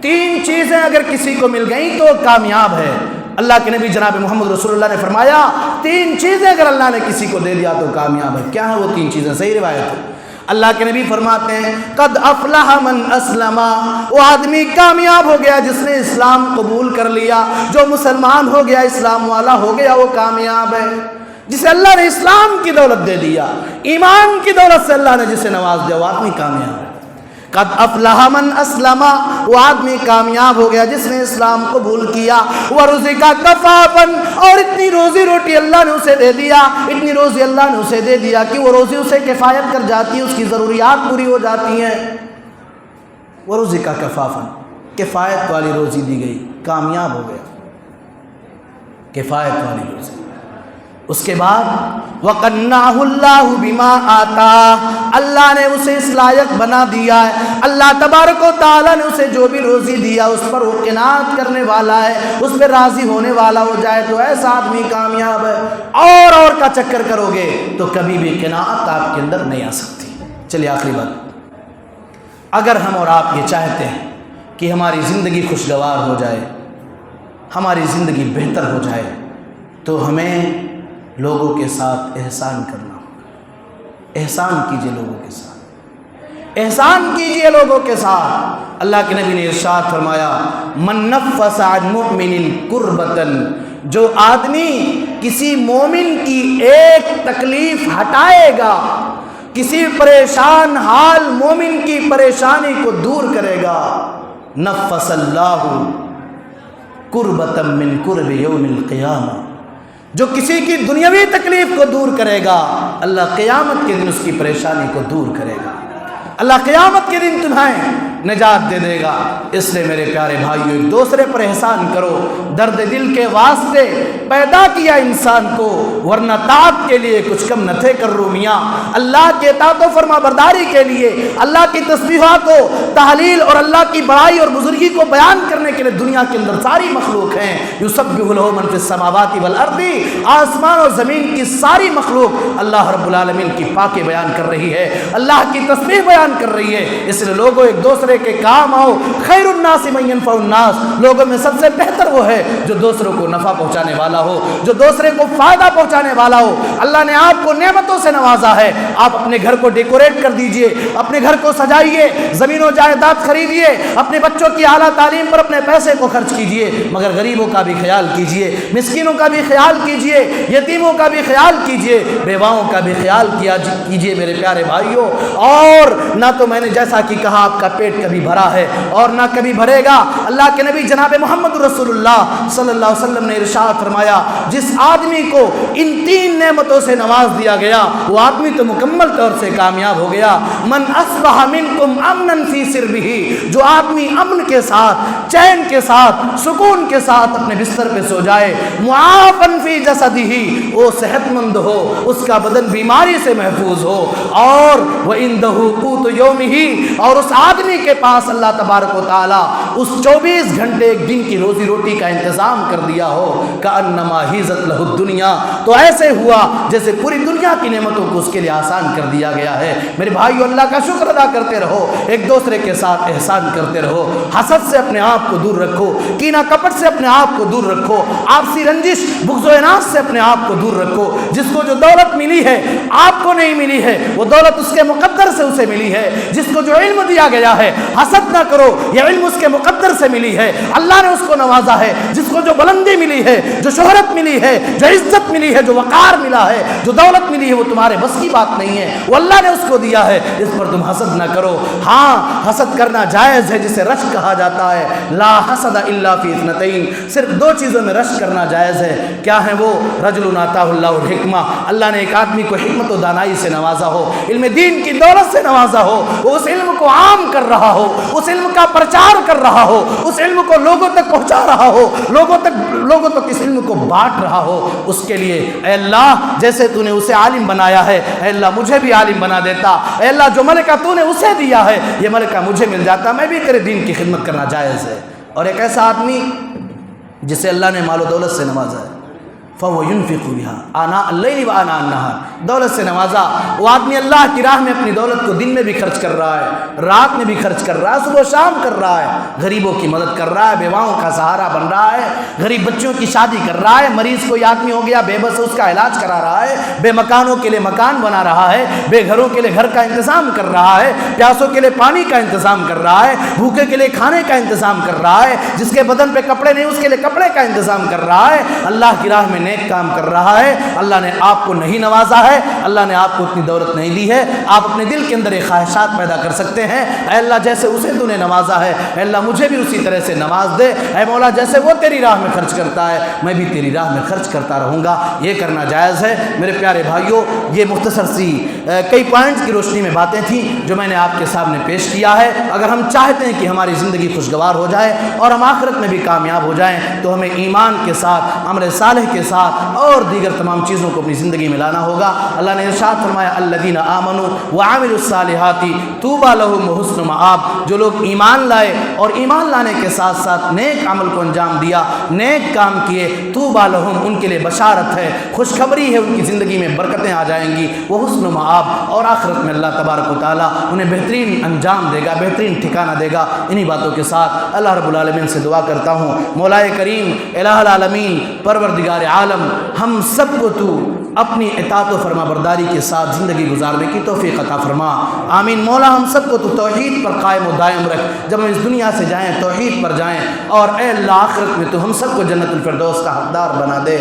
3 چیزیں اگر کسی کو مل گئیں تو کامیاب ہے. اللہ کے نبی جناب محمد رسول اللہ نے فرمایا 3 چیزیں اگر اللہ نے کسی کو دے دیا تو کامیاب ہے. کیا ہیں وہ 3 چیزیں؟ صحیح روایت ہے. اللہ کے نبی فرماتے ہیں قد افلح من اسلم، وہ آدمی کامیاب ہو گیا جس نے اسلام قبول کر لیا. جو مسلمان ہو گیا، اسلام والا ہو گیا، وہ کامیاب ہے. جسے اللہ نے اسلام کی دولت دے دیا، ایمان کی دولت سے اللہ نے جسے نواز دیا، وہ آدمی کامیاب ہے. قد افلح من اسلم، وہ آدمی کامیاب ہو گیا جس نے اسلام قبول کیا. ورزق کفافا، اور اتنی روزی روٹی اللہ نے اسے دے دیا، اتنی روزی اللہ نے اسے دے دیا کہ وہ روزی اسے کفایت کر جاتی ہے، اس کی ضروریات پوری ہو جاتی ہیں. ورزق کفافا، کفایت والی روزی دی گئی، کامیاب ہو گیا. کفایت والی روزی۔ اس کے بعد وَقَنَّعَهُ اللَّهُ بِمَا آتَاهُ، اللہ نے اسے اس لائق بنا دیا ہے، اللہ تبارک و تعالیٰ نے اسے جو بھی روزی دیا اس پر وہ قناعت کرنے والا ہے، اس پہ راضی ہونے والا ہو جائے تو ایسا آدمی کامیاب ہے۔ اور کا چکر کرو گے تو کبھی بھی قناعت آپ کے اندر نہیں آ سکتی۔ چلیے آخری بات، اگر ہم اور آپ یہ چاہتے ہیں کہ ہماری زندگی خوشگوار ہو جائے، ہماری زندگی بہتر ہو جائے، تو ہمیں لوگوں کے ساتھ احسان کرنا ہوگا۔ احسان کیجئے لوگوں کے ساتھ، احسان کیجئے لوگوں کے ساتھ۔ اللہ کے نبی نے ارشاد فرمایا من نفس عن مؤمن کربۃ، جو آدمی کسی مومن کی ایک تکلیف ہٹائے گا، کسی پریشان حال مومن کی پریشانی کو دور کرے گا، نفس اللہ کربۃ من کرب یوم القیامہ، جو کسی کی دنیاوی تکلیف کو دور کرے گا اللہ قیامت کے دن اس کی پریشانی کو دور کرے گا، اللہ قیامت کے دن تمہیں نجات دے دے گا۔ اس لیے میرے پیارے بھائیو، ایک دوسرے پر احسان کرو۔ درد دل کے واسطے پیدا کیا انسان کو، ورنہ طاعت کے لیے کچھ کم نہ تھے کرو میاں۔ اللہ کے اطاعت و فرما برداری کے لیے، اللہ کی تسبیحات کو تحلیل اور اللہ کی بڑائی اور بزرگی کو بیان کرنے کے لیے دنیا کے اندر ساری مخلوق ہیں۔ یسبح لہ من فی السماوات والارض، آسمان اور زمین کی ساری مخلوق اللہ رب العالمین کی پاکی بیان کر رہی ہے، اللہ کی تسبیح بیان کر رہی ہے۔ اس لیے لوگوں ایک دوسرے کے کام آؤ۔ خیر الناس من ينفع الناس، لوگوں میں سب سے بہتر وہ ہے جو دوسروں کو نفع پہنچانے والا ہو، جو دوسرے کو فائدہ پہنچانے والا ہو۔ اللہ نے آپ کو نعمتوں سے نوازا ہے، آپ اپنے گھر کو ڈیکوریٹ کر دیجئے، اپنے گھر کو سجائیے، زمین و جائیداد خریدیے، اپنے بچوں کی اعلیٰ تعلیم پر اپنے پیسے کو خرچ کیجئے، مگر غریبوں کا بھی خیال کیجئے، مسکینوں کا بھی خیال کیجئے، یتیموں کا بھی خیال کیجئے، بیواؤں کا بھی خیال کیجئے میرے پیارے بھائیوں۔ اور نہ تو میں نے جیسا کہ کہا آپ کا پیٹ کبھی بھرا ہے اور نہ کبھی بھرے گا۔ اللہ کے نبی جناب محمد رسول اللہ صلی اللہ علیہ وسلم نے ارشاد فرمایا جس آدمی کو ان تین نعمتوں سے نواز دیا گیا وہ آدمی تو مکمل طور سے کامیاب ہو گیا۔ من اصبح منکم امنا فی سربہ، جو آدمی امن کے ساتھ، چین کے ساتھ، سکون کے ساتھ اپنے بستر پہ سو جائے، معافا فی جسدہ، وہ صحت مند ہو، اس کا بدن بیماری سے محفوظ ہو، اور وَعِندَهُ قُوتُ يَوْمِهِ، اور اس آدمی کے پاس اللہ تبارک و تعالی اس 24 گھنٹے ایک دن کی روزی روٹی کا انتظام کر دیا ہو، کأنما حیزت لہ الدنیا، تو ایسے ہوا جیسے پوری دنیا کی نعمتوں کو اس کے لیے آسان کر دیا گیا ہے۔ میرے بھائیو، اللہ کا شکر ادا کرتے رہو، ایک دوسرے کے ساتھ احسان کرتے رہو، حسد سے اپنے آپ کو دور رکھو، کینہ کپٹ سے اپنے آپ کو دور رکھو، آپسی رنجش، بغض و عناد سے اپنے آپ کو دور رکھو۔ جس کو جو دولت ملی ہے آپ کو نہیں ملی ہے، وہ دولت اس کے مقدر سے اسے ملی ہے۔ جس کو جو علم دیا گیا ہے حسد نہ کرو، یہ علم اس کے مقدر سے ملی ہے، اللہ نے اس کو نوازا ہے۔ جس کو جو بلندی ملی ہے، جو شہرت ملی ہے، جو عزت ملی ہے، جو وقار ملا ہے، جو دولت ملی ہے، وہ تمہارے بس کی بات نہیں ہے، وہ اللہ نے اس کو دیا ہے، اس پر تم حسد نہ کرو۔ ہاں حسد کرنا جائز ہے، جسے رشک کہا جاتا ہے، لا حسد الا فی اثنتین، صرف دو چیزوں میں رشک کرنا جائز ہے۔ کیا ہے وہ؟ رجل آتاہ اللہ الحکمہ، اللہ نے ایک آدمی کو حکمت و دانائی سے نوازا ہو، علم دین کی دولت سے نوازا ہو، وہ اس علم کو عام کر رہا ہو، اس علم کا پرچار کر رہا ہو، اس علم کو لوگوں تک پہنچا رہا ہو، لوگوں تک اس علم کو بانٹ رہا ہو، اس کے لیے اے اللہ جیسے تو نے اسے عالم بنایا ہے، اے اللہ مجھے بھی عالم بنا دیتا، اے اللہ جو ملکہ تو نے اسے دیا ہے یہ ملکہ مجھے مل جاتا، میں بھی تیرے دین کی خدمت کرنا جائز ہے۔ اور ایک ایسا آدمی جسے اللہ نے مال و دولت سے نوازا ہے، فَهُوَ يُنْفِقُ بِهَا آنَاءَ اللَّيْلِ وَآنَاءَ النَّهَارِ، دولت سے نوازا، وہ آدمی اللہ کی راہ میں اپنی دولت کو دن میں بھی خرچ کر رہا ہے، رات میں بھی خرچ کر رہا ہے، صبح و شام کر رہا ہے، غریبوں کی مدد کر رہا ہے، بیواؤں کا سہارا بن رہا ہے، غریب بچوں کی شادی کر رہا ہے، مریض کوئی آدمی ہو گیا بے بس اس کا علاج کرا رہا ہے، بے مکانوں کے لیے مکان بنا رہا ہے، بے گھروں کے لیے گھر کا انتظام کر رہا ہے، پیاسوں کے لیے پانی کا انتظام کر رہا ہے، بھوکے کے لیے کھانے کا انتظام کر رہا ہے، جس کے بدن پہ کپڑے نہیں اس کے لیے کپڑے کا انتظام کر رہا ہے، اللہ کی راہ میں نیک کام کر رہا ہے، اللہ نے آپ کو نہیں نوازا ہے، اللہ نے آپ کو اتنی دولت نہیں دی ہے، آپ اپنے دل کے اندر ایک خواہشات پیدا کر سکتے ہیں، اے اللہ جیسے اسے تو نے نوازا ہے، اے اللہ مجھے بھی اسی طرح سے نواز دے، اے مولا جیسے وہ تیری راہ میں خرچ کرتا ہے میں بھی تیری راہ میں خرچ کرتا رہوں گا، یہ کرنا جائز ہے۔ میرے پیارے بھائیوں، یہ مختصر سی کئی پوائنٹس کی روشنی میں باتیں تھیں جو میں نے آپ کے سامنے پیش کیا ہے۔ اگر ہم چاہتے ہیں کہ ہماری زندگی خوشگوار ہو جائے اور ہم آخرت میں بھی کامیاب ہو جائیں تو ہمیں ایمان کے ساتھ، عمل صالح کے ساتھ اور دیگر تمام چیزوں کو اپنی زندگی میں لانا ہوگا۔ اللہ نے ارشاد فرمایا الذین آمنوا وعملوا الصالحات طوبی لہم وحسن مآب، جو لوگ ایمان لائے اور ایمان لانے کے ساتھ ساتھ نیک عمل کو انجام دیا، نیک کام کیے، طوبی لہم ان کے لیے بشارت ہے، خوشخبری ہے، ان کی زندگی میں برکتیں آ جائیں گی، وہ حسن مآب، اور آخرت میں اللہ تبارک و تعالیٰ انہیں بہترین انجام دے گا، بہترین ٹھکانہ دے گا۔ انہی باتوں کے ساتھ اللہ رب العالمین سے دعا کرتا ہوں مولا کریم الہ العالمین پروردگار عالم ہم سب کو تو اپنی اطاعت و فرما برداری کے ساتھ زندگی گزارنے کی توفیق عطا فرما، آمین۔ مولا ہم سب کو تو توحید پر قائم و دائم رکھ، جب ہم اس دنیا سے جائیں توحید پر جائیں، اور اے اللہ آخرت میں تو ہم سب کو جنت الفردوس کا حقدار بنا دے،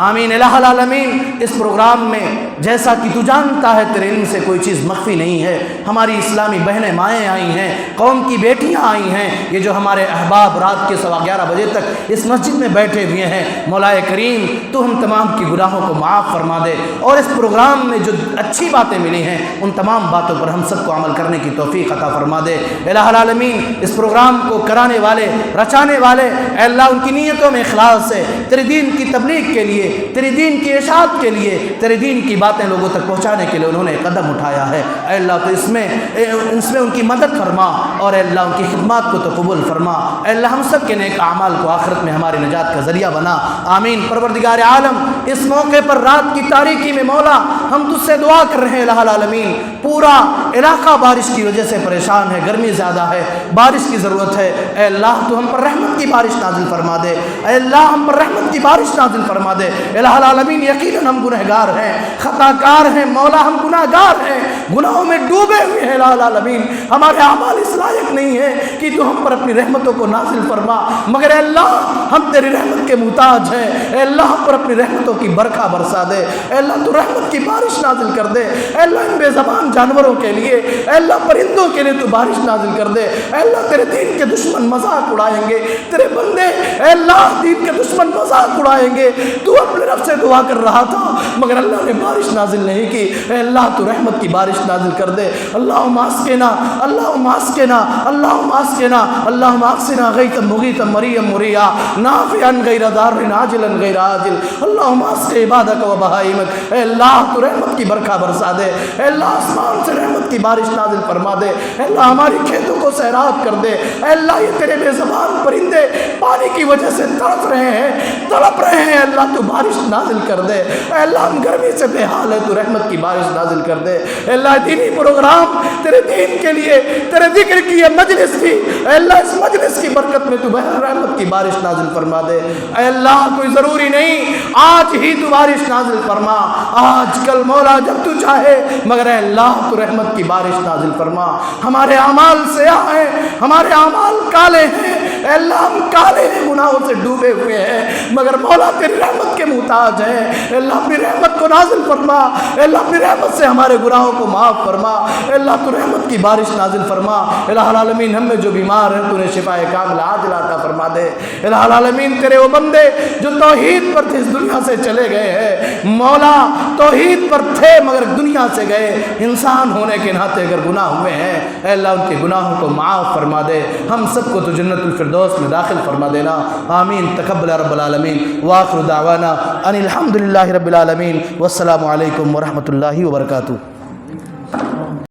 آمین۔ الہ العالمین اس پروگرام میں جیسا کہ تو جانتا ہے تیرے علم سے کوئی چیز مخفی نہیں ہے، ہماری اسلامی بہنیں مائیں آئی ہیں، قوم کی بیٹیاں آئی ہیں، یہ جو ہمارے احباب رات کے 11:15 بجے تک اس مسجد میں بیٹھے ہوئے ہیں، مولا کریم تو ہم تمام کی گناہوں کو معاف فرما دے، اور اس پروگرام میں جو اچھی باتیں ملی ہیں ان تمام باتوں پر ہم سب کو عمل کرنے کی توفیق عطا فرما دے۔ الہ العالمین اس پروگرام کو کرانے والے، رچانے والے، اے اللہ ان کی نیتوں میں اخلاص سے تیرے دین کی تبلیغ کے لیے، تیرے دین کی اشاعت کے لیے، تیرے دین کی باتیں لوگوں تک پہنچانے کے لیے انہوں نے قدم اٹھایا ہے، اے اللہ تو اس میں ان کی مدد فرما، اور اے اللہ ان کی خدمات کو تو قبول فرما، اے اللہ ہم سب کے نیک اعمال کو آخرت میں ہماری نجات کا ذریعہ بنا، آمین۔ پروردگار عالم اس موقع پر رات کی تاریکی میں مولا ہم تجھ سے دعا کر رہے ہیں، الہ العالمین پورا علاقہ بارش کی وجہ سے پریشان ہے، گرمی زیادہ ہے، بارش کی ضرورت ہے، اے اللہ تو ہم پر رحمت کی بارش نازل فرما دے، اے اللہ ہم پر رحمت کی بارش نازل فرما دے، الہ العالمین یقیناً ہم گنہگار ہیں، خطا کار ہیں، مولا ہم گناہگار ہیں، گناہوں میں ڈوبے ہوئے ہیں، الہ العالمین ہمارے اعمال اس لائق نہیں ہے کہ تو ہم پر اپنی رحمتوں کو نازل فرما، مگر اے اللہ ہم تیری رحمت کے محتاج ہیں، اے اللہ ہم پر اپنی رحمتوں کی برکھا برسا دے، اے اللہ تو رحمت کی بارش نازل کر دے، اے اللہ ان بے زبان جانوروں کے لیے، اے اللہ پرندوں کے لیے تو بارش نازل کر دے، اے اللہ تیرے دین کے دشمن مذاق اڑائیں گے، تیرے بندے اے اللہ دین کے دشمن مذاق اڑائیں گے، تو اپنے رب سے دعا کر رہا تھا مگر اللہ نے بارش نازل نہیں کی، اے اللہ تو رحمت کی بارش نازل کر دے، اللہم اسقنا اللہم اسقنا اللہم اسقنا اللہم اسقنا غیثا مغیثا مریا مریا نافعا غیر ضار عاجلا غیر عاجل، اللہم اسق عبادک و بہائمک، اے اللہ تو رحمت کی برکھا برسا دے، اے اللہ آسمان سے رحمت کی بارش نازل فرما دے، اے اللہ ہماری کھیتوں کو سیراب کر دے، اے اللہ یہ تیرے بے زبان پرندے پانی کی وجہ سے تڑپ رہے ہیں، اللہ تو بارش نازل کر دے، اے اللہ ہم گرمی سے بے حال ہے تو رحمت کی بارش نازل کر دے، اے اللہ دینی پروگرام تیرے دین کے لیے، تیرے ذکر کی یہ مجلس کی، اے اللہ اس مجلس کی برکت میں تو رحمت کی بارش نازل فرما دے، اے اللہ کوئی ضروری نہیں آج ہی تو بارش نازل فرما، آج کل مولا جب تو چاہے، مگر اے اللہ تو رحمت کی بارش نازل فرما، ہمارے اعمال سیاہ ہیں، ہمارے اعمال کالے ہیں، اے اللہ ہم کالے ہیں، گناہوں سے ڈوبے ہوئے ہیں، مگر مولا تیری رحمت کے محتاج ہیں، اے اللہ اپنی رحمت کو نازل فرما، اے اللہ اپنی رحمت سے ہمارے گناہوں کو معاف فرما، اے اللہ تو رحمت کی بارش نازل فرما، الہ العالمین ہم میں جو بیمار ہیں تو انہیں شفاء کاملہ عاجلہ عطا فرما دے، الہ العالمین تیرے وہ بندے جو توحید پر تھے اس دنیا سے چلے گئے ہیں، مولا توحید پر تھے مگر دنیا سے گئے، انسان ہونے کے ناطے اگر گناہ ہوئے ہیں، اے اللہ ان کے گناہوں کو معاف فرما دے، ہم سب کو تو جنت الفردوس میں داخل فرما دینا، آمین۔ تقبل رب العالمین، وآخر دعوانا ان الحمد للہ رب العالمین، والسلام علیکم ورحمۃ اللہ وبرکاتہ۔